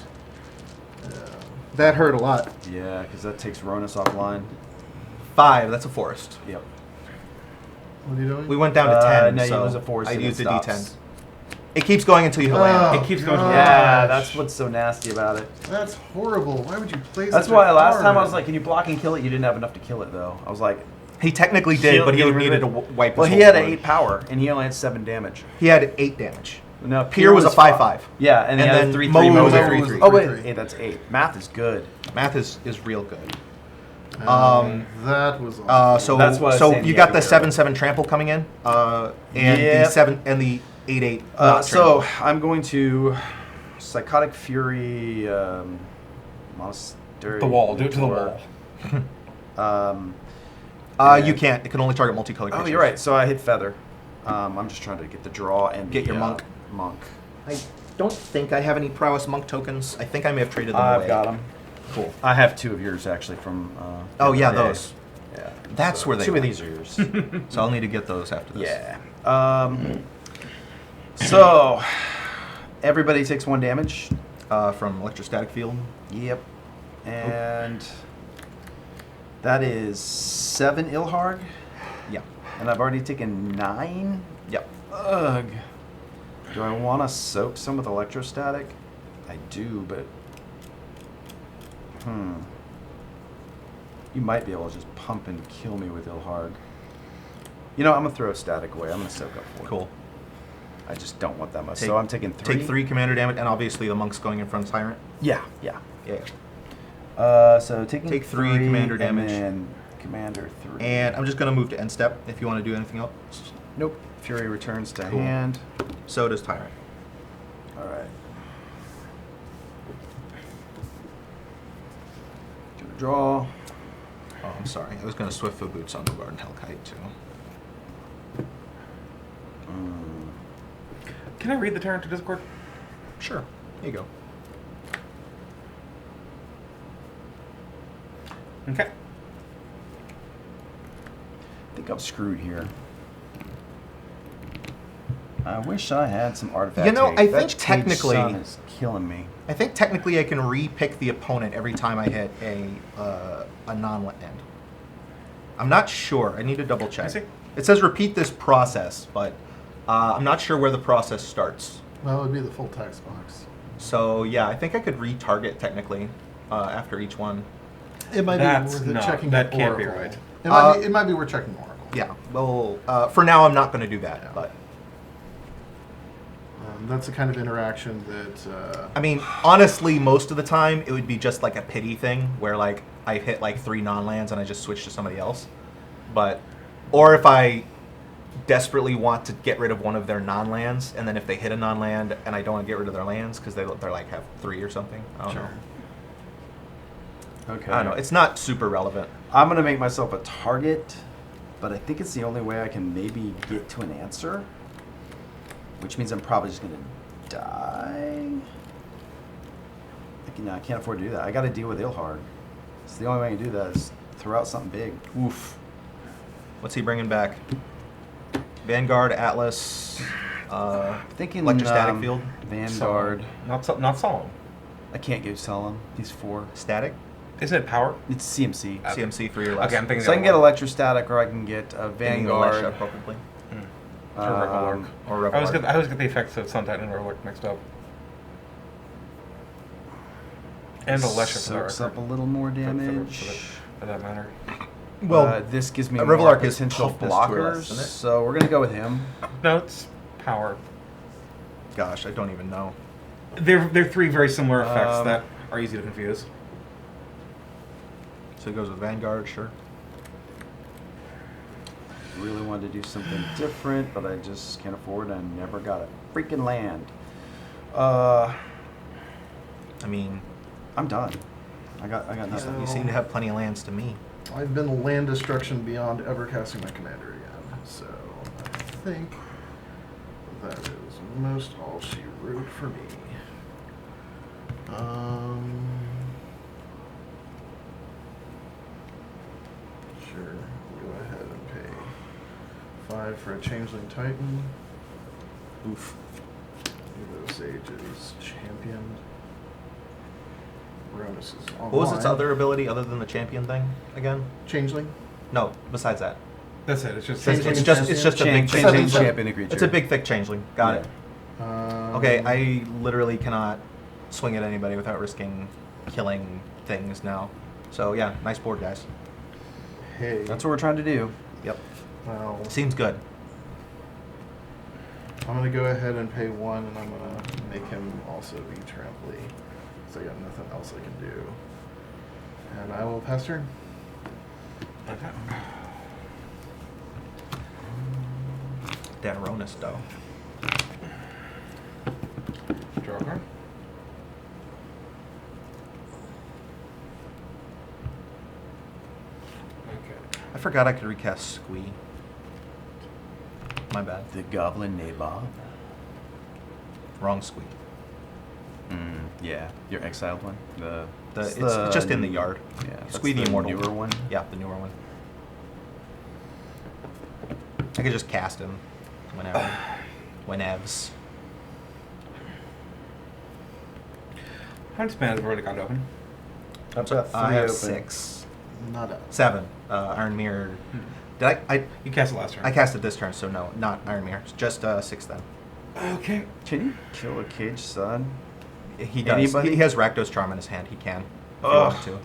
S2: That hurt a lot.
S1: Yeah, because that takes Ronus offline.
S4: 5. That's a forest.
S1: Yep.
S2: What are you doing?
S4: We went down to 10,
S1: no, you
S4: so
S1: lose a forest
S4: I
S1: and
S4: used
S1: it
S4: a D10.
S1: stops.
S4: It keeps going until you hit land.
S3: It keeps going to
S2: gosh.
S1: Yeah, that's what's so nasty about it.
S2: That's horrible. Why would you play
S1: That's
S2: such
S1: why
S2: a
S1: last time I
S2: card?
S1: was like, can you block and kill it? You didn't have enough to kill it, though. I was like...
S4: He technically did, but he
S1: Heal-
S4: needed to wipe his
S1: Well, he
S4: whole
S1: had
S4: board.
S1: an 8 power, and he only had 7 damage.
S4: He had 8 damage.
S1: No,
S4: Pier was a 5/5.
S1: Yeah, and he
S4: And
S1: had
S4: then
S1: a 3/3.
S4: Mowu was a
S1: Mowu
S4: 3/3.
S1: Oh, wait,
S2: 3/3.
S1: hey, that's 8. Math is good.
S4: Math is real good.
S2: That was awful.
S4: So
S1: That's what I was
S4: so
S1: saying,
S4: you
S1: yeah,
S4: got the
S1: you're right.
S4: 7/7 trample coming in, and
S1: Yep.
S4: the 7 and the 8/8.
S1: So I'm going to Psychotic Fury, Monastery.
S3: The wall. Do it to the wall.
S4: You can't. It can only target multicolored
S1: Oh,
S4: creatures.
S1: you're right. So I hit Feather. I'm just trying to get the draw and
S4: Get
S1: the,
S4: your monk.
S1: Monk.
S4: I don't think I have any prowess monk tokens. I think I may have traded them
S1: I've
S4: away.
S1: got them.
S4: Cool.
S1: I have 2 of yours actually from.
S4: Oh
S1: the
S4: yeah,
S1: other day.
S4: those.
S1: Yeah.
S4: That's
S1: So
S4: where they
S1: 2 of
S4: went.
S1: these are yours.
S4: So I'll need to get those after this.
S1: Yeah. So everybody takes 1 damage.
S4: From electrostatic field.
S1: Yep. And that is 7 Ilharg.
S4: Yeah.
S1: And I've already taken 9.
S4: Yep.
S1: Ugh. Do I want to soak some with electrostatic? I do, but... You might be able to just pump and kill me with Ilharg. You know, I'm going to throw static away. I'm going to soak up 4.
S4: Cool.
S1: I just don't want that much.
S4: Take-
S1: So I'm taking 3.
S4: Take 3 commander damage, and obviously the monk's going in front of Tyrant.
S1: Yeah, yeah.
S4: Yeah.
S1: So taking
S4: Take 3 commander
S1: and
S4: damage.
S1: then commander 3.
S4: And I'm just going to move to end step if you want to do anything else.
S1: Nope. Fury returns to
S4: Cool.
S1: hand.
S4: So does Tyrant.
S1: All right. Do a draw.
S4: Oh, I'm sorry. I was going to Swift Foot Boots on the Garden Hellkite, too.
S3: Can I read the Tyrant to Discord?
S4: Sure. Here you go.
S3: Okay.
S1: I think I'm screwed here. I wish I had some artifact.
S4: You know,
S1: tape.
S4: I
S1: That
S4: think
S1: Cage
S4: technically-
S1: Sun is killing me.
S4: I think technically I can re-pick the opponent every time I hit a non-land. I'm not sure. I need to double check.
S3: I see.
S4: It says repeat this process, but I'm not sure where the process starts.
S2: Well, it would be the full text box.
S4: So yeah, I think I could retarget technically after each one.
S2: It might
S3: That's
S2: be worth
S3: not-
S2: checking
S3: that
S2: the
S3: can't be
S2: Oracle.
S3: right.
S2: It might be worth checking the Oracle.
S4: Yeah. Well, for now I'm not going to do that, but
S2: That's the kind of interaction that...
S4: I mean, honestly, most of the time it would be just like a pity thing where like I hit like 3 non-lands and I just switch to somebody else. But or if I desperately want to get rid of one of their non-lands, and then if they hit a non-land and I don't want to get rid of their lands because they're like have 3 or something. I don't know.
S1: Okay.
S4: I don't know. It's not super relevant.
S1: I'm gonna make myself a target, but I think it's the only way I can maybe get to an answer. Which means I'm probably just gonna die. I can't afford to do that. I gotta deal with Ilharg. It's the only way I can do that is throw out something big. Oof.
S4: What's he bringing back? Vanguard, Atlas,
S1: Thinking
S4: electrostatic field,
S1: Vanguard.
S3: Not Solemn.
S1: I can't go Solemn. He's 4.
S4: static,
S3: Isn't it power?
S1: It's CMC.
S4: CMC 3 or less.
S3: Okay, I'm thinking
S1: So I can get
S3: that
S1: electrostatic, or I can get
S4: Thinking Alesha,
S1: Vanguard.
S4: probably.
S3: Or Revelark.
S4: Or
S3: I always
S4: Revelark.
S3: get the effects of Sun Titan and Revelark mixed up. And Alesha for that
S1: Soaks up a
S3: record.
S1: little more
S3: For
S1: damage.
S3: that matter.
S4: Well,
S1: This gives me
S4: Revelark
S1: more
S4: is
S1: potential
S4: toughness to a less,
S1: blockers,
S4: isn't it?
S1: so we're gonna go with him.
S3: No, it's power.
S4: gosh, I don't even know.
S3: They're 3 very similar effects
S1: Um,
S3: that are easy to confuse.
S4: So it goes with Vanguard, sure.
S1: Really wanted to do something different, but I just can't afford. I never got a freaking land.
S4: I mean,
S1: I'm done. I got nothing.
S4: you seem to have plenty of lands to me.
S2: I've been land destruction beyond ever casting my commander again. So I think that is most all she wrote for me. Sure, go ahead and pay 5 for a Changeling Titan.
S4: Oof.
S2: Evo Sage's championed. Baroness is online.
S4: What was its other ability other than the champion thing again?
S2: Changeling?
S4: No, besides that.
S3: That's it. It's just
S2: Changeling
S4: It's
S2: and
S4: just
S2: champion?
S4: a big
S1: Changeling
S4: thing.
S1: champion creature.
S4: It's a big thick changeling. Got it.
S2: Um,
S4: Okay, I literally cannot swing at anybody without risking killing things now. So yeah, nice board, guys.
S2: Hey.
S1: That's what we're trying to do.
S4: Yep.
S2: Well,
S4: Seems good.
S2: I'm going to go ahead and pay 1, and I'm going to make him also be tramply. So I got nothing else I can do. And I will pass turn.
S3: Okay.
S4: Daronus, though.
S3: Draw a card. Okay.
S4: I forgot I could recast Squee. My bad.
S1: The Goblin Nabob.
S4: Wrong Squee.
S1: Yeah, your exiled one.
S4: It's just in the yard.
S1: Yeah,
S4: Squee
S1: that's
S4: the Immortal.
S1: newer one.
S4: Yeah, the newer one. I could just cast him whenever. Whenevs.
S3: How many spans have already got open?
S1: I've got
S4: I
S1: 3
S4: have
S1: open.
S4: 6.
S2: Not up.
S4: 7. Iron Mirror. Did I
S3: You cast it last turn.
S4: I cast it this turn, so no, not Iron Mirror. It's just 6 then.
S3: Okay.
S1: Can you kill a cage son?
S4: He does.
S1: Anybody?
S4: He has Rakdos Charm in his hand. He can. If he
S1: Ugh.
S4: wanted to.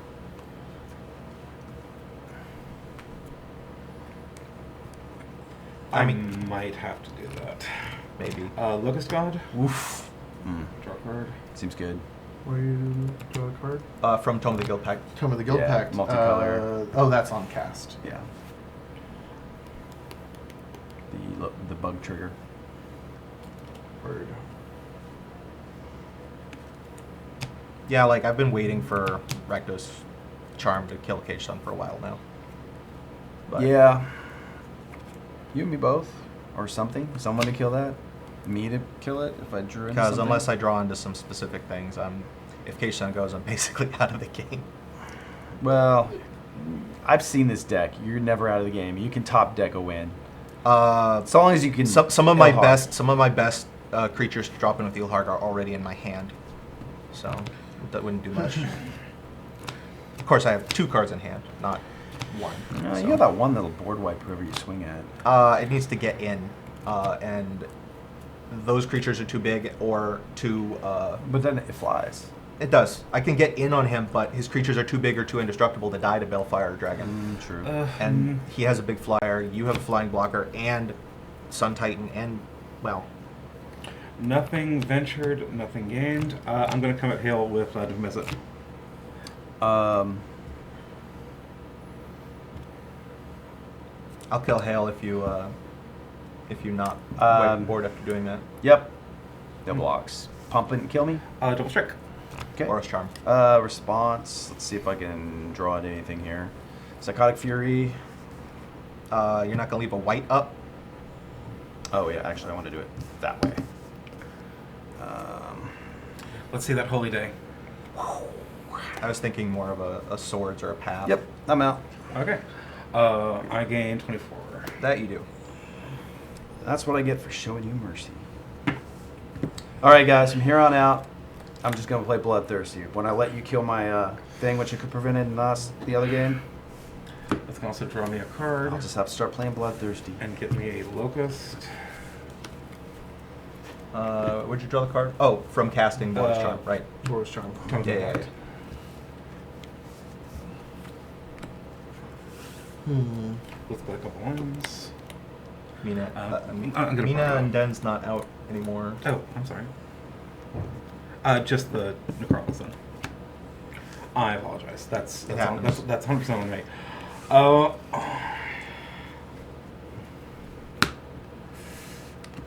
S3: I
S4: I mean,
S3: might have to do that.
S4: maybe.
S3: Locust God.
S1: Oof.
S3: Draw a card.
S1: Seems good.
S2: Where you draw a card?
S4: From Tome of the Guild Pack.
S2: Tome of the Guild
S1: Yeah,
S2: Pact.
S1: multicolor.
S2: Oh, that's on cast.
S1: Yeah. The bug trigger.
S2: Word.
S4: Yeah, like I've been waiting for Rakdos Charm to kill Cage Sun for a while now. But
S1: Yeah. You and me both, or something. Someone to kill that. Me to kill it if I drew into
S4: Because
S1: something?
S4: unless I draw into some specific things, if Cage Sun goes, I'm basically out of the game.
S1: Well, I've seen this deck. You're never out of the game. You can top deck a win. So long as you can.
S4: Some of my
S1: Ilharg.
S4: best creatures to drop in with Ilharg are already in my hand, so that wouldn't do much. Of course, I have 2 cards in hand, not 1.
S1: No,
S4: so.
S1: you got that one that'll board wipe whoever you swing at.
S4: It needs to get in, and those creatures are too big or too.
S1: But then it flies.
S4: It does. I can get in on him, but his creatures are too big or too indestructible to die to Balefire Dragon.
S1: True.
S4: And he has a big flyer. You have a flying blocker and Sun Titan, and well,
S3: Nothing ventured, nothing gained. I'm going to come at Hale with Niv-Mizzet.
S4: I'll kill Hale if you not wipe board after doing that.
S1: Yep. Double blocks. Pump it and kill me.
S3: Double strike.
S1: Okay.
S4: Aura's Charm.
S1: Response. Let's see if I can draw into anything here. Psychotic Fury.
S4: You're not gonna leave a white up.
S1: Oh yeah, actually I want to do it that way.
S3: Let's see that holy day.
S4: I was thinking more of a swords or a path.
S1: Yep, I'm out.
S3: Okay. I gained 24.
S4: That you do.
S1: That's what I get for showing you mercy. All right, guys, from here on out, I'm just gonna play Bloodthirsty. When I let you kill my thing, which you could prevent in the other game,
S3: That's going to also draw me a card
S1: I'll just have to start playing Bloodthirsty.
S3: and get me a locust.
S4: Where'd you draw the card? Oh, from casting Board's Charm, right?
S2: Board's Charm.
S3: Tomes
S4: Yeah,
S3: of
S4: yeah,
S3: Light. Let's play a couple ones.
S4: Mina,
S3: I'm gonna
S4: Mina
S3: borrow.
S4: and Den's not out anymore.
S3: Oh, I'm sorry. Just the Necropolis then. I apologize. That's
S4: It
S3: on,
S4: happens.
S3: that's 100% on me. Oh,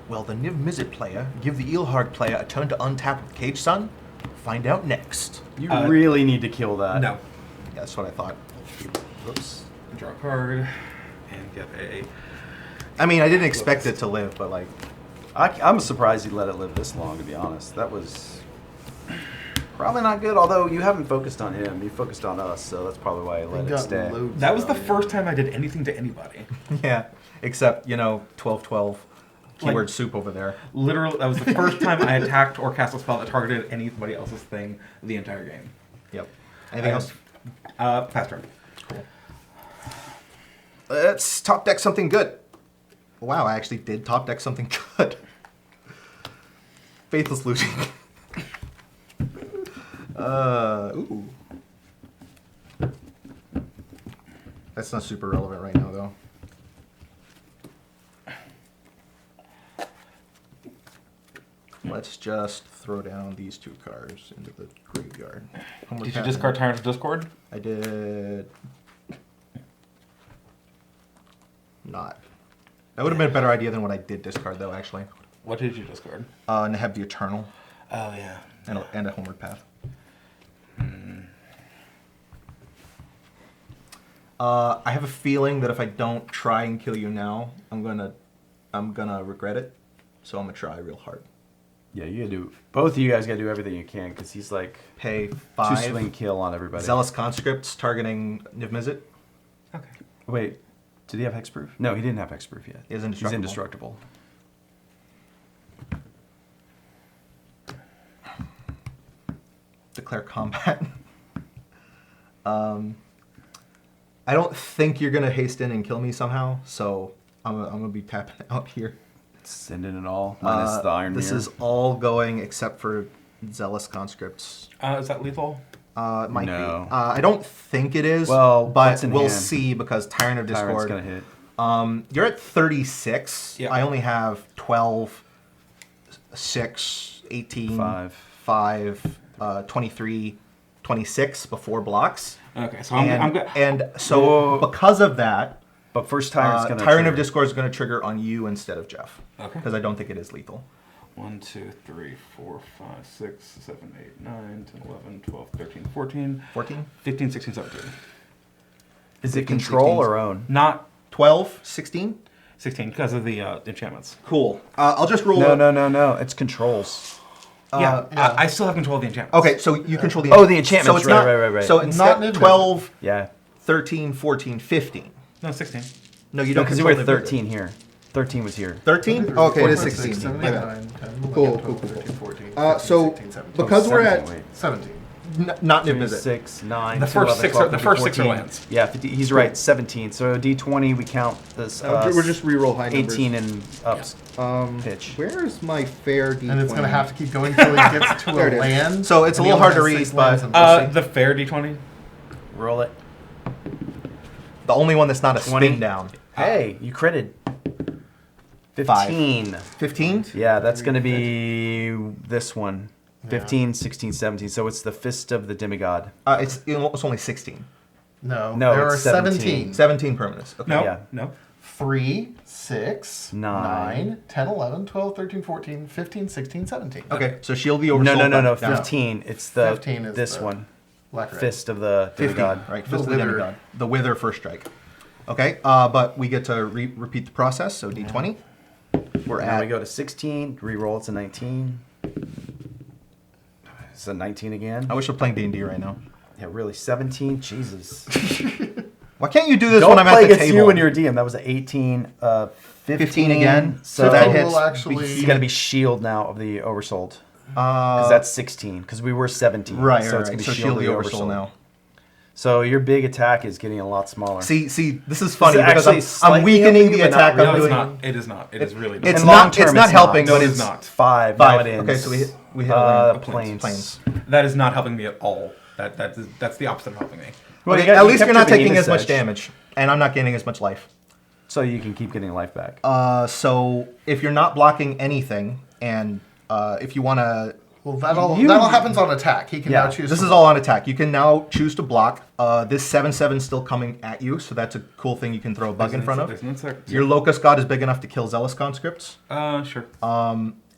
S4: Will the Niv-Mizzet player give the Ilharg player a turn to untap with Cage Sun? Find out next.
S1: You
S3: Uh,
S1: really need to kill that.
S3: no.
S4: Yeah, that's what I thought.
S1: Oops.
S3: Draw a card and get a.
S4: I mean, I didn't expect it to live, but like,
S1: I'm surprised you let it live this long, to be honest. That was probably not good, although you haven't focused on him. You focused on us, so that's probably why you let it stay.
S3: That was the first time I did anything to anybody.
S4: yeah, except, 12-12 keyword
S3: Like-
S4: soup over there.
S3: Literally, that was the first time I attacked or cast a spell that targeted anybody else's thing the entire game.
S4: Yep. Anything else?
S3: Pass turn.
S4: Let's top deck something good. Wow, I actually did top deck something good. Faithless looting. Ooh. That's not super relevant right now, though. Let's just throw down these 2 cards into the graveyard.
S3: Did you discard Tyrant of Discord?
S4: I did not. That would have been a better idea than what I did discard, though, actually.
S3: What did you discard?
S4: And I have the Eternal
S3: Oh, yeah.
S4: and a Homeward Path. I have a feeling that if I don't try and kill you now, I'm gonna regret it. So I'm gonna try real hard.
S1: Yeah, you gotta do. Both of you guys gotta do everything you can because he's like
S4: Pay
S1: 2
S4: 5
S1: swing kill on everybody.
S4: Zealous Conscripts targeting Niv-Mizzet.
S3: Okay.
S1: Wait, did he have hexproof? No, he didn't have hexproof yet.
S4: He is
S1: He's indestructible.
S4: Declare combat. I don't think you're gonna haste in and kill me somehow, so I'm gonna be tapping out here.
S1: Sending it all minus the Iron
S4: This
S1: Mirror.
S4: is all going except for Zealous Conscripts.
S3: Is that lethal?
S4: It might
S1: No.
S4: be. I don't think it is.
S1: Well,
S4: but
S1: what's in
S4: we'll
S1: hand?
S4: see because Tyrant of
S1: Tyrant's
S4: Discord.
S1: gonna hit.
S4: You're at 36.
S3: Yeah.
S4: I only have 12, 6, 18, 5, 23, 26 before blocks.
S3: Okay, so I'm good.
S4: And so
S1: Whoa.
S4: because of that,
S1: But first Tyrant's gonna
S4: Tyrant of
S1: trigger.
S4: Discord is going to trigger on you instead of Jeff.
S3: Okay.
S4: Because I don't think it is lethal.
S3: 1, 2, 3, 4, 5, 6, 7, 8, 9, 10, 11, 12, 13, 14,
S4: 14?
S3: 15, 16, 17.
S1: Is it
S4: 15,
S1: control
S4: 16.
S1: or own?
S3: Not
S4: 12? 16?
S3: 16 because of the enchantments.
S4: Cool. I'll just roll.
S1: No. It's controls.
S3: Yeah,
S2: yeah.
S3: I still have control of the enchantments.
S4: Okay, so you control the
S1: Oh, the enchantments,
S4: it's
S1: right.
S4: So
S2: Not
S4: instead
S2: Niv-Mizzet.
S4: 12,
S1: Yeah.
S4: 13, 14, 15.
S3: No, 16.
S4: No, you
S1: No,
S4: don't
S1: because you
S4: control
S1: were
S4: Niv-Mizzet.
S1: 13 here. 13 was here.
S4: 13? Oh, okay, it is
S2: 14,
S4: 16.
S2: 7,
S4: My
S2: 8,
S4: bad.
S2: 9, 10, 11,
S4: Cool,
S2: 12,
S4: cool.
S2: 13, 14,
S4: So
S2: 15, 16, 17.
S4: because we're at
S1: 17, wait.
S2: 17.
S4: not Niv-Mizzet.
S1: 6, 9,
S3: The
S1: 10,
S3: first
S1: 11,
S3: six
S1: 12,
S3: are- the
S1: 13,
S3: first six are
S1: 14.
S3: lands.
S1: Yeah, 50, he's right. 17. So D20, we count this.
S4: We're just re-roll high numbers.
S1: 18 and ups. Pitch.
S4: Where's my fair D20?
S2: And it's going to have to keep going until he gets to
S4: There it
S2: a
S4: is.
S2: land.
S4: So it's a
S2: and he
S4: little hard
S2: only
S4: to
S2: has 6
S4: read,
S2: lands
S4: but-
S2: and
S3: The fair D20.
S1: Roll it.
S4: The only one that's not a
S1: 20.
S4: spin down.
S1: Hey, you critted.
S4: 5.
S1: 15.
S4: 15?
S1: Yeah, that's going to be this one. 15, 16, 17. So it's the Fist of the Demigod.
S4: It's only 16.
S2: No,
S1: No,
S2: there are
S1: it's 17.
S2: 17.
S4: 17 permanents. Okay.
S3: No,
S1: Yeah.
S3: no.
S2: 3, 6,
S1: 9,
S2: 9, 10, 11, 12, 13, 14, 15, 16, 17.
S4: Okay, so shield the oversoul.
S1: No.
S4: back down.
S1: 15. It's the
S2: 15 is
S1: this
S2: the
S1: one.
S2: Black red.
S1: Fist of the
S4: 50,
S1: Demigod.
S4: right?
S2: The
S4: Fist of the
S2: wither.
S4: demigod. The wither first strike. Okay, but we get to repeat the process. So D20. We're
S1: Now
S4: at.
S1: we go to 16. Reroll. It's a 19. It's a 19 again.
S4: I wish we're playing D&D right now.
S1: Yeah, really. 17. Jesus.
S4: Why can't you do this
S1: Don't
S4: when I'm
S1: play
S4: at the
S1: against
S4: table?
S1: you when you're a DM. That was an 18. 15
S4: again.
S1: So
S4: that
S2: So
S4: hits.
S2: we'll actually-
S1: He's going to be shield now of the oversold. Because that's 16. Because we were 17.
S4: right.
S1: So
S4: right,
S1: it's going
S4: right.
S1: to be
S4: So shield the
S1: oversold
S4: oversoul now.
S1: So your big attack is getting a lot smaller.
S4: See, this is funny
S1: Is it
S4: because
S1: actually
S4: I'm
S1: slightly
S4: weakening
S1: helping
S4: the
S1: you, but not
S4: attack
S1: really?
S4: I'm
S3: No, it's
S4: doing.
S3: not. It is not. It is really not.
S4: It's
S1: In
S4: not.
S1: long
S4: It's
S1: term,
S4: not
S1: it's
S4: helping,
S1: not.
S4: but
S3: No, it
S4: it's
S3: is not.
S1: 5.
S4: 5.
S1: Now it ends.
S4: Okay, so we hit a
S1: planes.
S4: planes.
S3: That is not helping me at all. That's the opposite of helping me.
S1: Well,
S4: Okay,
S1: you got-
S4: at
S1: you
S4: least
S1: kept
S4: you're not
S1: your
S4: taking
S1: Venus
S4: as much
S1: edge,
S4: damage, and I'm not gaining as much life.
S1: so you can keep getting life back.
S4: So if you're not blocking anything, and if you want to,
S2: Well, that all
S1: You-
S2: happens on attack. He can
S1: Yeah,
S2: now choose.
S4: this
S2: to
S4: is all on attack. You can now choose to block. This 7/7 still coming at you, so that's a cool thing you can throw a bug in front of.
S3: There's no sec-
S4: Your Locust God is big enough to kill Zealous Conscripts,
S3: Sure.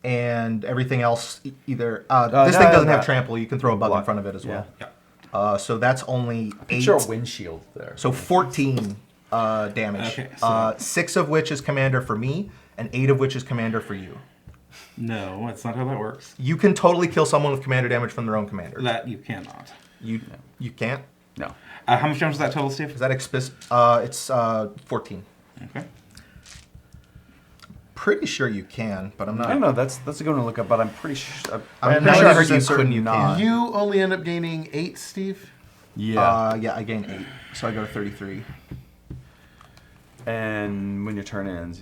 S4: and everything else either.
S1: no,
S4: This thing doesn't
S1: no.
S4: have trample. You can throw a bug in
S1: Block.
S4: front of it as well.
S3: Yeah.
S4: So that's only 8.
S1: Picture a windshield there.
S4: So 14 damage.
S3: Okay, so-
S4: 6 of which is commander for me, and 8 of which is commander for you.
S3: No, that's not how that works.
S4: You can totally kill someone with commander damage from their own commander.
S3: That you cannot.
S4: You can't.
S1: No.
S3: How much damage is that total, Steve?
S4: Is that it's 14.
S3: Okay.
S4: pretty sure you can, but I'm not.
S1: I don't know. That's a good one to look up, but I'm pretty sure.
S4: I'm
S1: pretty sure I heard you
S4: 90% certain
S1: could
S4: you
S1: not.
S4: can.
S2: You only end up gaining 8, Steve.
S1: Yeah.
S4: I gain 8, so I go to 33.
S1: And when your turn ends,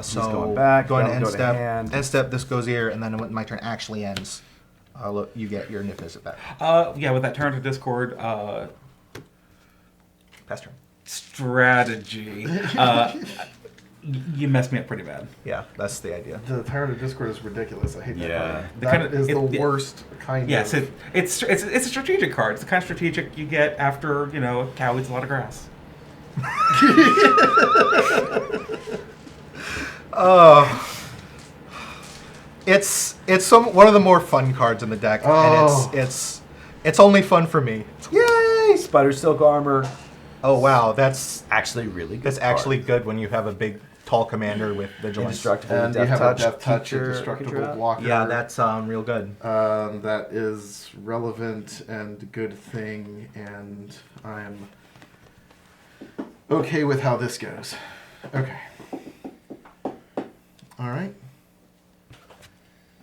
S4: So
S1: going back,
S4: going to
S1: that'll
S4: end
S1: go
S4: step.
S1: hand.
S4: End step. This goes here, and then when my turn actually ends, you get your Niv-Mizzet back.
S3: Yeah, with that turn to discord,
S4: Pass turn.
S3: strategy. You messed me up pretty bad.
S4: Yeah, that's the idea.
S2: The Tyrant of Discord is ridiculous. I hate
S1: Yeah.
S2: that card.
S3: The
S2: That
S3: kind of-
S2: is the
S3: it-
S2: worst kind
S3: Yeah,
S2: of...
S3: so it's a strategic card. It's the kind of strategic you get after, a cow eats a lot of grass.
S4: It's one of the more fun cards in the deck,
S2: Oh.
S4: and it's only fun for me.
S1: Yay! Spider Silk Armor.
S4: Oh wow, that's
S1: Actually really good.
S4: that's actually good when you have a big, tall commander with vigilance.
S1: Indestructible.
S2: And you
S1: Death
S2: have
S1: Touch,
S2: a Death Touch, a
S1: Teacher,
S2: Destructible
S1: Teacher.
S2: Blocker.
S4: Yeah, that's real good.
S2: That is relevant and good thing, and I'm okay with how this goes. Okay. All right.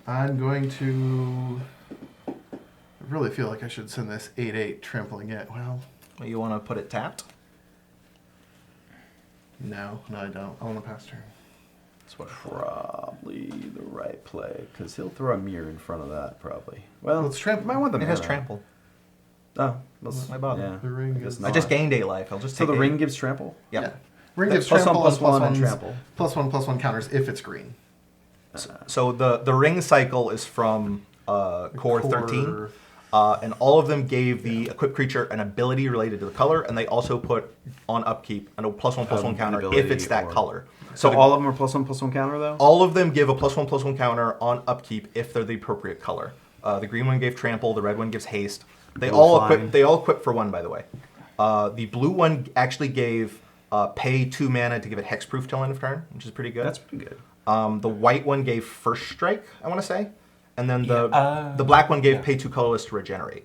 S2: I'm going to... I really feel like I should send this 8/8 trampling it. Well,
S4: You want to put it tapped?
S2: no, I don't. I want to pass turn.
S1: That's probably the right play, because he'll throw a mirror in front of that, probably. Well,
S2: Let's trample.
S1: might want the
S4: It
S1: mirror.
S4: has trample.
S1: Oh, let's,
S4: Why bother?
S1: yeah.
S2: The ring
S1: I guess
S2: is-
S1: not.
S4: I just gained 8 life. I'll just
S1: So
S4: take
S1: the
S4: 8.
S1: ring gives trample?
S4: Yep.
S2: Yeah. Ring
S1: That's
S2: gives trample
S1: +1/+1
S2: and
S1: and
S2: +1s,
S1: trample.
S2: +1/+1 counters if it's green.
S4: So the ring cycle is from core 13. And all of them gave the equipped creature an ability related to the color, and they also put on upkeep a +1/+1 counter if
S1: ability
S4: it's that
S1: or-
S4: color.
S1: So
S4: the-
S1: all of them are +1/+1 counter, though?
S4: all of them give a +1/+1 counter on upkeep if they're the appropriate color. The green one gave trample, the red one gives haste. They
S1: Blue
S4: all
S1: flying.
S4: equip. They all equip for 1, by the way. The blue one actually gave pay 2 mana to give it hexproof till end of turn, which is pretty good.
S1: That's pretty good.
S4: The white one gave first strike, I want to say, and then the
S3: Yeah,
S4: the black one gave
S3: yeah.
S4: pay 2 colorless to regenerate.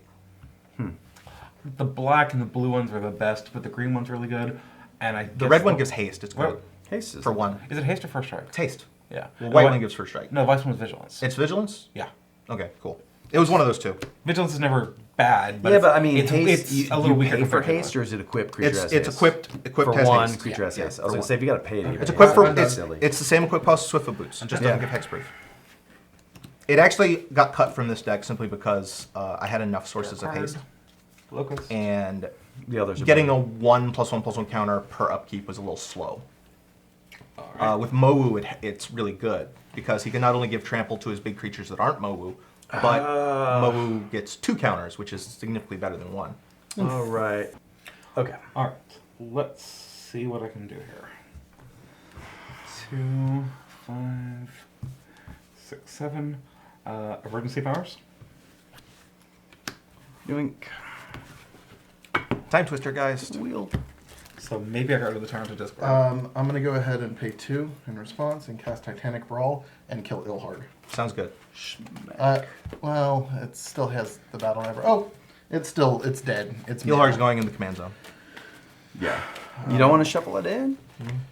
S3: The black and the blue ones are the best, but the green one's really good. And
S4: The red one gives haste. It's
S3: What?
S4: great
S1: Haste is
S4: for 1.
S3: Is it haste or first strike?
S4: It's haste.
S3: Yeah.
S4: Well,
S3: No,
S4: white one gives first strike.
S3: No, vice one's vigilance.
S4: It's vigilance.
S3: Yeah.
S4: Okay, cool. It was one of those two.
S3: Vigilance is never bad, but
S1: Yeah,
S3: it's-
S1: but I mean,
S3: it's,
S1: haste,
S3: it's
S1: you,
S3: a little
S1: you
S3: weaker
S1: pay for
S3: compared to
S1: haste, or is it equipped creature
S4: It's
S1: has
S4: it's
S1: haste?
S4: equipped
S1: For
S4: has
S1: one
S4: haste.
S1: creature has
S4: Yeah,
S1: haste. I
S4: for
S1: was going to
S4: one.
S1: say, if you got to pay it,
S4: It's
S1: you
S4: equipped
S1: pay
S4: for
S1: it.
S4: it's,
S1: Silly.
S4: it's the same equip cost as Swift of Boots. It just doesn't
S1: Yeah.
S4: give hexproof. It actually got cut from this deck simply because I had enough sources of haste,
S3: Locust.
S4: and
S1: The others are
S4: getting
S1: better.
S4: a 1/+1/+1 counter per upkeep was a little slow. With Mowu, it's really good because he can not only give trample to his big creatures that aren't Mowu, but Mowu gets 2 counters, which is significantly better than 1.
S1: All right. Okay.
S3: All right. Let's see what I can do here. 2, 5, 6, 7. Emergency powers.
S1: Yoink.
S4: Time Twister, guys.
S1: Wheel.
S3: So maybe I got rid of the turn to Discord.
S2: I'm going to go ahead and pay 2 in response and cast Titanic Brawl and kill Ilharg.
S4: Sounds good.
S2: Well, it still has the battle never. Oh, it's dead. It's
S4: Ilharg's
S2: mid.
S4: going in the command zone.
S1: Yeah. You don't want to shuffle it in?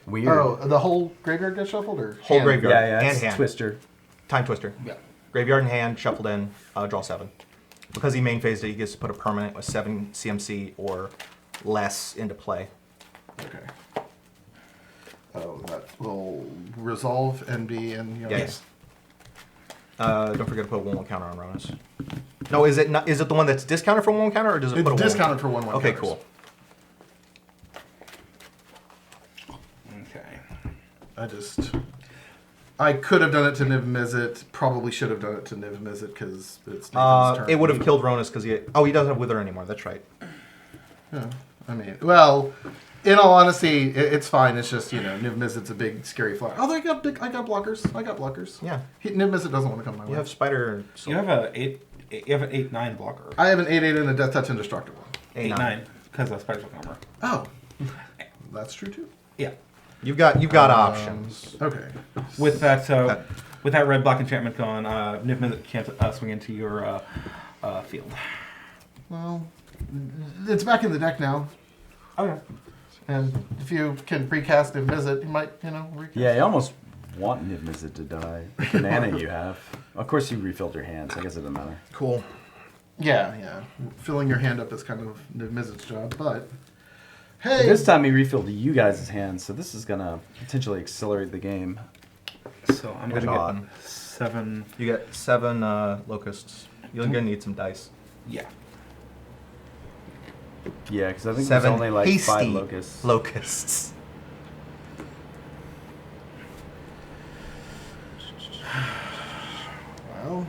S1: Weird.
S2: Oh, the whole graveyard gets shuffled, or
S4: Whole
S2: hand?
S4: graveyard.
S1: Yeah, yeah.
S4: And
S1: It's
S4: hand.
S1: Twister.
S4: Time Twister.
S2: Yeah.
S4: Graveyard in hand, shuffled in, draw 7. Because he main phased it, he gets to put a permanent with 7 CMC or less into play.
S2: Okay. Oh, that will resolve and be in.
S4: Yes. Don't forget to put a 1/1 counter on Ronus. No, is it not? Is it the one that's discounted for 1/1 counter, or does it
S2: It's
S4: put a 1/1?
S2: discounted for 1/1
S4: Okay,
S2: counters.
S4: cool.
S3: Okay.
S2: I could have done it to Niv-Mizzet. Probably should have done it to Niv-Mizzet because it's Nathan's turn.
S4: It would have killed Ronus because he doesn't have Wither anymore. That's right.
S2: Yeah, I mean, well, in all honesty, it's fine. It's just, Niv-Mizzet's a big, scary fly. Oh, I got blockers.
S4: Yeah.
S2: Niv-Mizzet doesn't want to come my way.
S4: You have Spider.
S3: You have an 8/9 blocker.
S2: I have an 8/8 and a Death Touch Indestructible.
S3: 8/9 because of Spider Armor.
S2: Oh, that's true too.
S3: Yeah.
S4: You've got options.
S2: Okay.
S3: With that, with that red black enchantment gone, Niv-Mizzet can't swing into your field.
S2: Well, it's back in the deck now,
S3: Okay.
S2: and if you can precast Niv-Mizzet, you might, recast.
S1: Yeah, he almost want Niv-Mizzet to die. The banana you have. Of course, you refilled your hand, so I guess it doesn't matter.
S4: Cool.
S2: Yeah. Filling your hand up is kind of Niv-Mizzet's job, but hey.
S1: This time he refilled you guys' hands, so this is gonna potentially accelerate the game.
S3: So I'm gonna
S4: God.
S3: get 7.
S4: You get 7 locusts. You're gonna need some dice.
S3: Yeah.
S1: Yeah, because I think
S4: 7
S1: there's only like
S4: hasty
S1: 5 locusts.
S4: locusts.
S2: Well,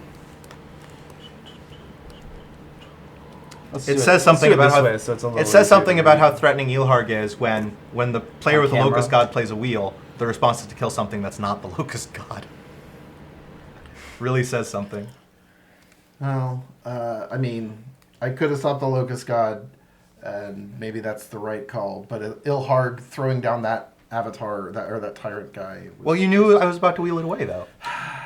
S4: It says something about how
S1: way, so it's a little
S4: it says
S1: easier
S4: something
S1: to
S4: about
S1: read.
S4: how threatening Ilharg is when the player
S1: On
S4: with the
S1: camera?
S4: locust god plays a wheel. The response is to kill something that's not the locust god. Really says something.
S2: well, I mean, I could have stopped the Locust God, and maybe that's the right call. But Ilharg throwing down that avatar, that tyrant guy.
S4: Well, you knew I was about to wheel it away, though.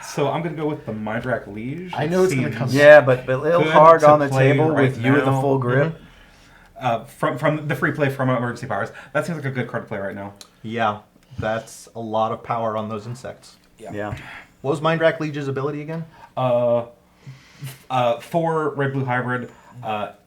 S3: So I'm gonna go with the Mindrak Liege.
S2: I know it's gonna
S3: Seems
S2: come-
S1: Yeah, but Ilharg
S3: to
S1: on the
S3: play
S1: table
S3: right
S1: with you with the
S3: now.
S1: full grip.
S3: From the free play from Emergency Powers. That seems like a good card to play right now.
S4: Yeah, that's a lot of power on those insects.
S1: Yeah.
S4: What was Mindrak Liege's ability again?
S3: 4 red-blue hybrid.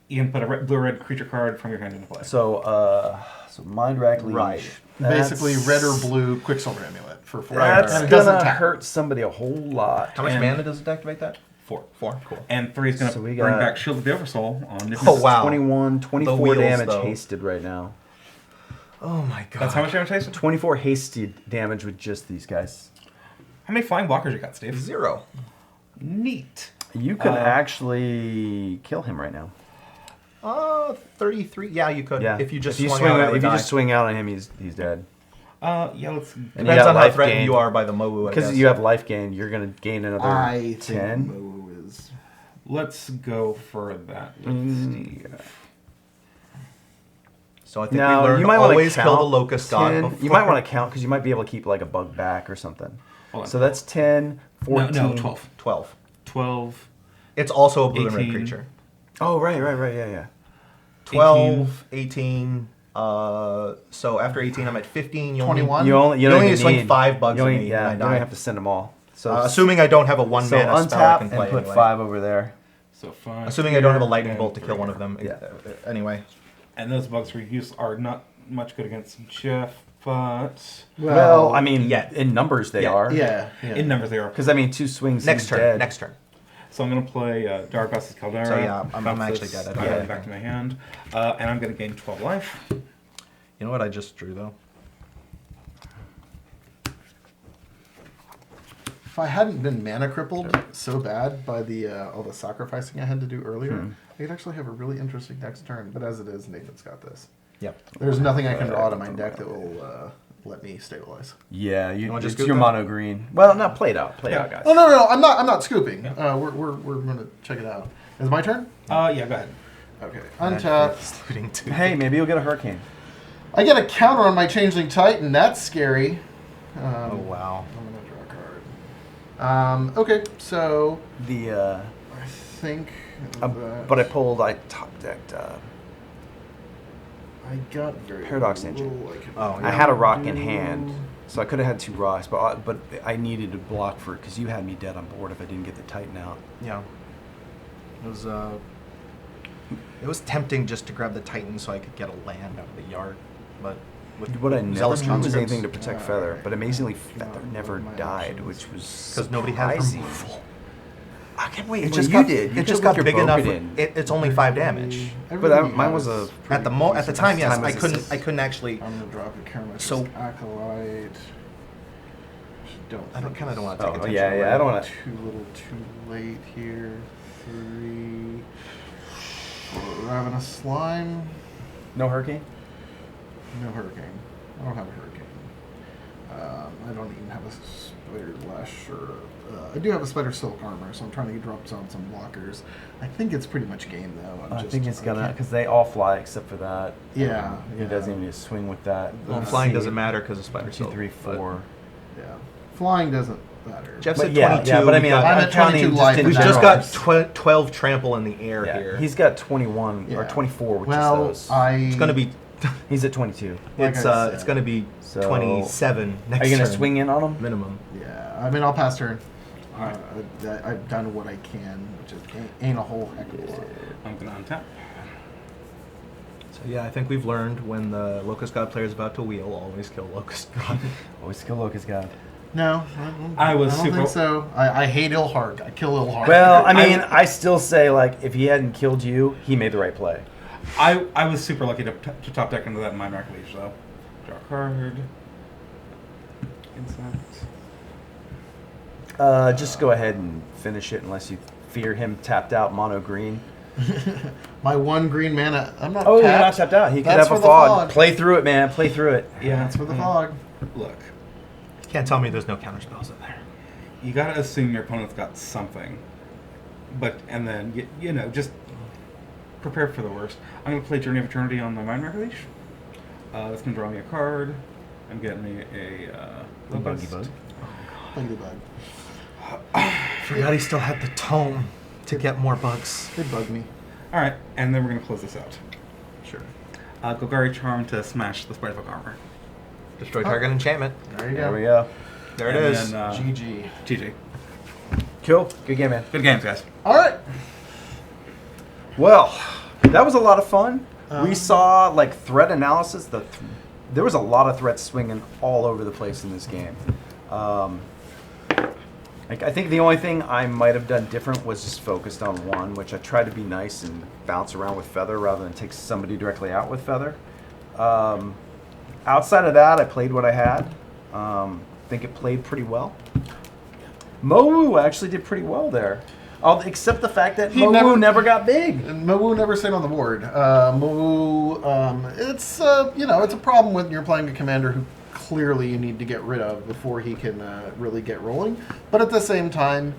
S3: You can put a blue-red creature card from your hand into play.
S1: So Mind Rack Liege.
S4: Right.
S2: Basically,
S1: That's-
S2: red or blue Quicksilver Amulet for 4.
S1: That's
S2: And it doesn't
S1: gonna
S2: tap.
S1: hurt somebody a whole lot.
S4: How much
S3: And-
S4: mana does it activate that?
S3: 4.
S4: 4. Cool.
S3: And 3 is gonna
S1: So we
S3: bring
S1: got-
S3: back Shield of the Oversoul on Niv-Mizzet.
S4: Oh, wow.
S1: 24
S4: The wheels,
S1: damage
S4: though.
S1: hasted right now.
S4: Oh my god.
S3: That's how much damage tasted?
S1: 24 hasted damage with just these guys.
S3: How many flying blockers you got, Steve?
S4: 0.
S3: Neat.
S1: You could actually kill him right now.
S4: 33. Yeah, you could.
S1: Yeah.
S4: If you just
S1: if you
S4: swung
S1: swing
S4: out, I
S1: if
S4: would
S1: you
S4: die.
S1: just swing out on him, he's dead.
S3: Yeah, let's.
S1: And you
S4: Depends
S1: got
S4: on how
S1: life
S4: threatened
S1: gain.
S4: you are by the Mowu, I
S1: Because
S4: guess.
S1: you have life gain, you're gonna gain another
S2: I think
S1: 10.
S2: Mowu is.
S3: Let's go for that.
S4: So I think
S1: Now
S4: we learned
S1: you might want
S4: always
S1: to
S4: kill
S1: count
S4: the locust god.
S1: 10.
S4: Before.
S1: You might want to count because you might be able to keep like a bug back or something.
S3: Hold on.
S1: So that's 10, 14.
S3: No, 12.
S4: 12.
S3: 12.
S4: It's also a blue and red
S3: 18.
S4: creature.
S1: Oh right, yeah.
S4: 12, 18. So after 18, I'm at 15. You
S2: 21?
S1: You only
S4: You only
S1: even
S4: need to swing 5 bugs
S1: you
S4: at
S1: only,
S4: me,
S1: yeah,
S4: and I
S1: you
S4: die.
S1: only have to send them all. So
S4: Assuming I don't have a 1
S1: so
S4: mana spell I
S1: untap
S4: can
S1: and
S4: play
S1: put
S4: anyway.
S1: 5 over there.
S3: So 5.
S4: Assuming I don't have a lightning
S3: and
S4: bolt to kill
S3: 3
S4: one of
S3: here.
S4: them.
S1: Yeah.
S4: Anyway.
S3: And those bugs we use are not much good against Jeff, but
S1: Well, I mean,
S4: yeah.
S1: in numbers they
S4: Yeah.
S1: are.
S2: Yeah.
S3: in numbers they are.
S1: Because I mean, 2 swings.
S4: Next
S1: he's
S4: turn.
S1: Dead.
S4: Next turn.
S3: So I'm going to play Dargos's Caldera.
S4: So, yeah, I'm
S3: bounce
S4: actually
S3: this
S4: dead. I don't have
S3: guy
S4: anything.
S3: back to my hand. And I'm going to gain 12 life.
S4: You know what I just drew, though?
S2: If I hadn't been mana crippled so bad by the all the sacrificing I had to do earlier, I could actually have a really interesting next turn. But as it is, Nathan's got this.
S4: Yep.
S2: There's nothing I can draw to my deck that will let me stabilize.
S1: Yeah,
S4: wanna just
S1: it's
S4: scoop
S1: your
S4: that?
S1: mono green. Well, not play it out. Play it out, guys.
S2: Oh no, I'm not scooping. We're gonna check it out. Is it my turn?
S3: Yeah, go ahead.
S2: Okay. Untap.
S4: Excluding 2.
S1: Hey, maybe you'll get a hurricane.
S2: I get a counter on my Changeling Titan. That's scary.
S4: Oh, wow.
S2: I'm gonna draw a card. Okay, so
S1: The
S2: I think.
S1: but I top decked.
S2: I got very
S1: Paradox
S2: little
S1: Engine.
S2: I could
S4: Oh,
S1: I
S4: yeah.
S1: had a rock in
S2: do.
S1: hand, so I could have had 2 rocks, but I needed to block for it because you had me dead on board if I didn't get the Titan out.
S4: Yeah. It was tempting just to grab the Titan so I could get a land out of the yard, but with
S1: What I never
S4: Zealous
S1: drew was
S4: Conscripts,
S1: anything to protect Feather, but amazingly Feather never
S2: my
S1: died,
S2: options.
S1: which was
S4: because nobody had
S1: surprising.
S4: removal.
S1: I can't wait.
S4: It
S1: Well,
S4: just
S1: you
S4: got
S1: did. You
S4: it just
S1: put
S4: got
S1: your
S4: big
S1: broken
S4: enough.
S1: in.
S4: It's only 5 damage.
S2: Everything
S1: mine
S2: he
S1: was
S2: has
S1: a-
S4: At the time, yes,
S1: Time
S4: I
S1: was
S4: couldn't
S1: assist.
S4: actually.
S2: I'm gonna drop a camera.
S4: So-
S2: Acolyte. Don't.
S4: I
S2: think
S4: kind of don't want
S1: Oh,
S4: to take attention.
S1: yeah,
S4: away.
S1: I don't want to.
S2: Too little, too late here. 3. Ravenous Slime.
S1: No hurricane.
S2: No Hurricane. I don't have a Hurricane. I don't even have a Spider Lash or. I do have a Spider Silk Armor, so I'm trying to drop on some blockers. I think it's pretty much game though.
S1: I think it's gonna
S2: can't-
S1: because they all fly except for that.
S2: Yeah,
S1: He
S2: yeah.
S1: doesn't even need to swing with that.
S4: Well,
S1: Let's
S4: flying
S1: see.
S4: doesn't matter because of Spider
S1: 2,
S4: Silk,
S1: 3,
S4: but-
S1: 4.
S2: Yeah. Flying doesn't matter.
S4: Jeff
S1: But
S4: said
S1: yeah,
S4: 22.
S1: yeah, but I mean,
S2: I'm at
S1: counting
S2: 22
S1: just
S2: life
S1: in
S2: in
S4: We've
S2: general.
S4: just got
S1: general.
S4: 12 trample in the air
S1: Yeah,
S4: here.
S1: he's got 21 or
S2: Yeah.
S1: 24, which
S2: well,
S1: is those.
S2: I.
S4: It's going to be
S1: He's at 22.
S2: Like
S4: It's
S2: I said.
S4: it's going to be
S1: So,
S4: 27 next
S1: Are you going to
S4: turn,
S1: swing in on him?
S4: minimum.
S2: Yeah, I mean, I'll pass turn.
S3: Alright.
S2: I've done what I can, which is ain't a whole heck of a lot.
S3: I'm gonna untap.
S4: So yeah, I think we've learned when the Locust God player is about to wheel, always kill Locust God.
S1: Always kill Locust God.
S2: No,
S3: I was
S2: don't
S3: super-
S2: think so. I hate Ilharg. I kill Ilharg.
S1: Well, I mean, I still say, like, if he hadn't killed you, he made the right play.
S3: I was super lucky to top deck into that Mind Rack Leash, though. Draw a card. Insect.
S1: Just go ahead and finish it unless you fear him tapped out mono green.
S2: My 1 green mana. I'm not.
S1: Oh,
S2: tapped.
S1: you're not tapped out. He could
S2: That's
S1: have a
S2: for the
S1: fog.
S2: fog.
S1: Play through it, man. Play through it.
S3: Yeah,
S2: That's for the fog.
S3: Look,
S4: Can't tell me there's no counter spells in there.
S3: you gotta assume your opponent's got something. And then, you know, just prepare for the worst. I'm gonna play Journey of Eternity on my Mind Rack Leash. That's gonna draw me a card and get me a
S1: Buggy
S3: Locust.
S1: bug.
S2: Buggy bug.
S4: Forgot he still had the tome to get more bugs.
S2: They bug me.
S3: Alright, and then we're gonna close this out.
S4: Sure.
S3: Golgari Charm to smash the Spider Folk Armor.
S4: Destroy target enchantment.
S2: There you
S1: There
S2: go.
S1: we go.
S4: There it
S3: And
S4: is.
S3: then,
S2: GG.
S3: GG.
S1: Cool. Good game, man.
S3: Good games, guys.
S2: All right.
S1: Well, that was a lot of fun.
S2: Um,
S1: We saw, like, threat analysis. There was a lot of threats swinging all over the place in this game. I think the only thing I might have done different was just focused on one, which I tried to be nice and bounce around with Feather rather than take somebody directly out with Feather. Outside of that, I played what I had. Think it played pretty well. Mowu actually did pretty well there. Except the fact that
S2: He
S1: Mowu never got big.
S2: And Mowu never stayed on the board. Mowu, it's it's a problem when you're playing a commander who clearly you need to get rid of before he can really get rolling. But at the same time,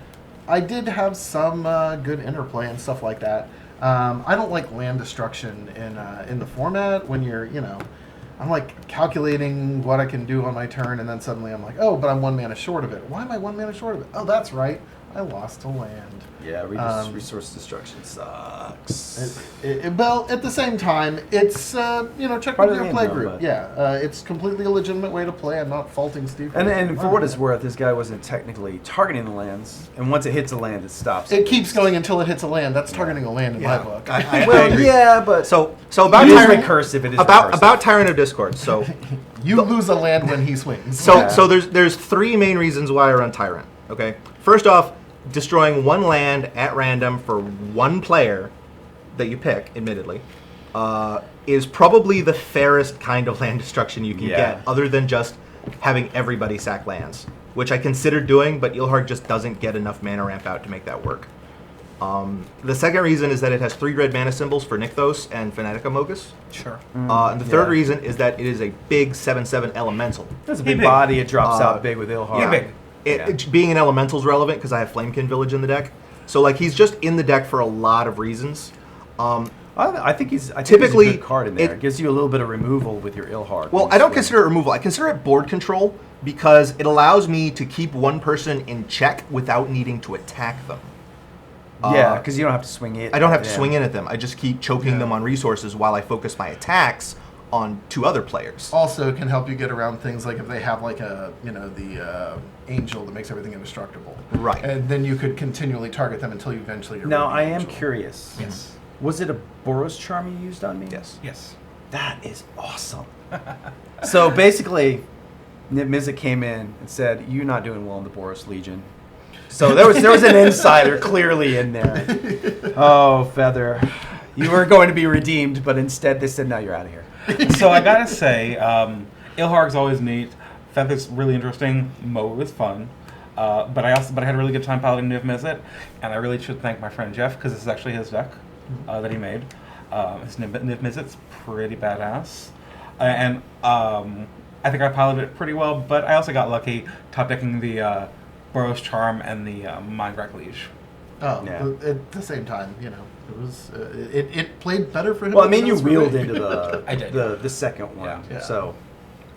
S2: I did have some good interplay and stuff like that. I don't like land destruction in the format when you're I'm like calculating what I can do on my turn, and then suddenly I'm like, oh, but I'm 1 mana short of it. Why am I 1 mana short of it? Oh, that's right. I lost a land.
S1: Yeah, resource destruction sucks.
S2: Well, at the same time, it's check
S1: Part
S2: with
S1: of
S2: your
S1: the
S2: play
S1: game, though,
S2: group.
S1: but-
S2: Yeah, it's completely a legitimate way to play. I'm not faulting Steve.
S1: And for what it's worth, this guy wasn't technically targeting the lands, and once it hits a land, it stops.
S2: it keeps going until it hits a land. That's targeting a land in my book.
S4: I
S1: Well,
S4: agree.
S1: yeah, but
S4: So about
S1: usually
S4: Tyrant,
S1: cursive. It is
S4: about
S1: recursive.
S4: about Tyrant of Discord. So
S2: You lose a land when he swings.
S4: so
S1: Yeah.
S4: so there's 3 main reasons why I run Tyrant. Okay, first off, destroying 1 land at random for 1 player that you pick, admittedly, is probably the fairest kind of land destruction you can
S1: Yeah.
S4: get, other than just having everybody sack lands, which I considered doing, but Ilharg just doesn't get enough mana ramp out to make that work. The second reason is that it has 3 red mana symbols for Nykthos and Fanatic Amogus.
S2: Sure.
S4: And the third
S1: yeah.
S4: reason is that it is a big 7/7 elemental.
S1: There's a
S3: Hey,
S1: big
S3: big.
S1: body. It drops
S4: Uh,
S1: out big with Ilharg.
S3: yeah, big.
S4: Being an elemental is relevant because I have Flamekin Village in the deck. So like he's just in the deck for a lot of reasons.
S1: I think he's
S4: Typically,
S1: he's a good card in there.
S4: it-
S1: It gives you a little bit of removal with your Ilharg.
S4: Well,
S1: when you
S4: I don't
S1: swing.
S4: consider it removal. I consider it board control because it allows me to keep one person in check without needing to attack them.
S1: Yeah, because you don't have to swing it.
S4: I don't have to
S1: Yeah.
S4: swing in at them. I just keep choking them on resources while I focus my attacks on 2 other players.
S2: Also, it can help you get around things like if they have like the angel that makes everything indestructible.
S4: Right.
S2: And then you could continually target them until you eventually get rid
S1: Now
S2: of the
S1: I am
S2: angel.
S1: curious.
S3: Yes.
S1: Was it a Boros charm you used on me?
S4: Yes.
S3: Yes.
S1: That is awesome. So basically, Niv-Mizzet came in and said, "You're not doing well in the Boros Legion." So there was an insider clearly in there. Oh, Feather, you were going to be redeemed, but instead they said, "No, you're out of here."
S3: So I gotta say, Ilharg's always neat. Feather's really interesting. Mowu is fun. But I had a really good time piloting Niv-Mizzet, and I really should thank my friend Jeff because this is actually his deck that he made. His Niv-Mizzet's pretty badass, and I think I piloted it pretty well. But I also got lucky top decking the Boros Charm and the Mind Rack Leash.
S2: Oh,
S1: Yeah.
S2: but at the same time, it was it played better for him.
S1: Well, I
S2: than
S1: mean,
S2: it
S1: you
S2: was for
S1: wheeled
S2: me.
S1: into the
S3: I did.
S1: the second one,
S2: Yeah.
S1: so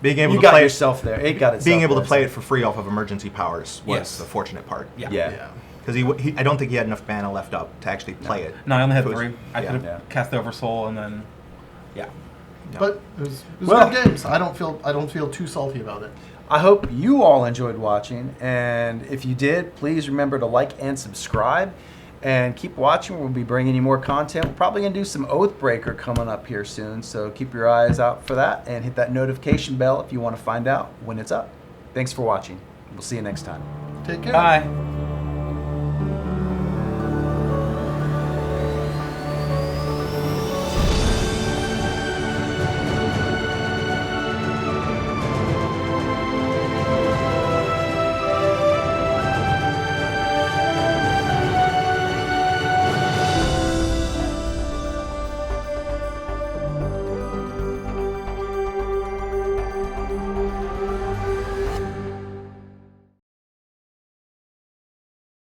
S4: Being able
S1: you
S4: to
S1: got
S4: play
S1: yourself there. It got itself
S4: being able to
S1: there,
S4: play
S1: so-
S4: it for free off of emergency powers was
S3: Yes.
S4: the fortunate part.
S3: Yeah.
S1: Yeah.
S2: Yeah.
S4: Because I don't think he had enough mana left up to actually play it.
S3: No, I only had
S4: If it was-
S3: 3. I
S4: yeah.
S3: could have
S1: Yeah.
S3: cast Oversoul and then, yeah.
S2: But it was
S1: Well-
S2: good games. I don't feel too salty about it.
S1: I hope you all enjoyed watching, and if you did, please remember to like and subscribe, and keep watching. We'll be bringing you more content. We're probably going to do some Oathbreaker coming up here soon, so keep your eyes out for that, and hit that notification bell if you want to find out when it's up. Thanks for watching. We'll see you next time.
S2: Take care.
S3: Bye.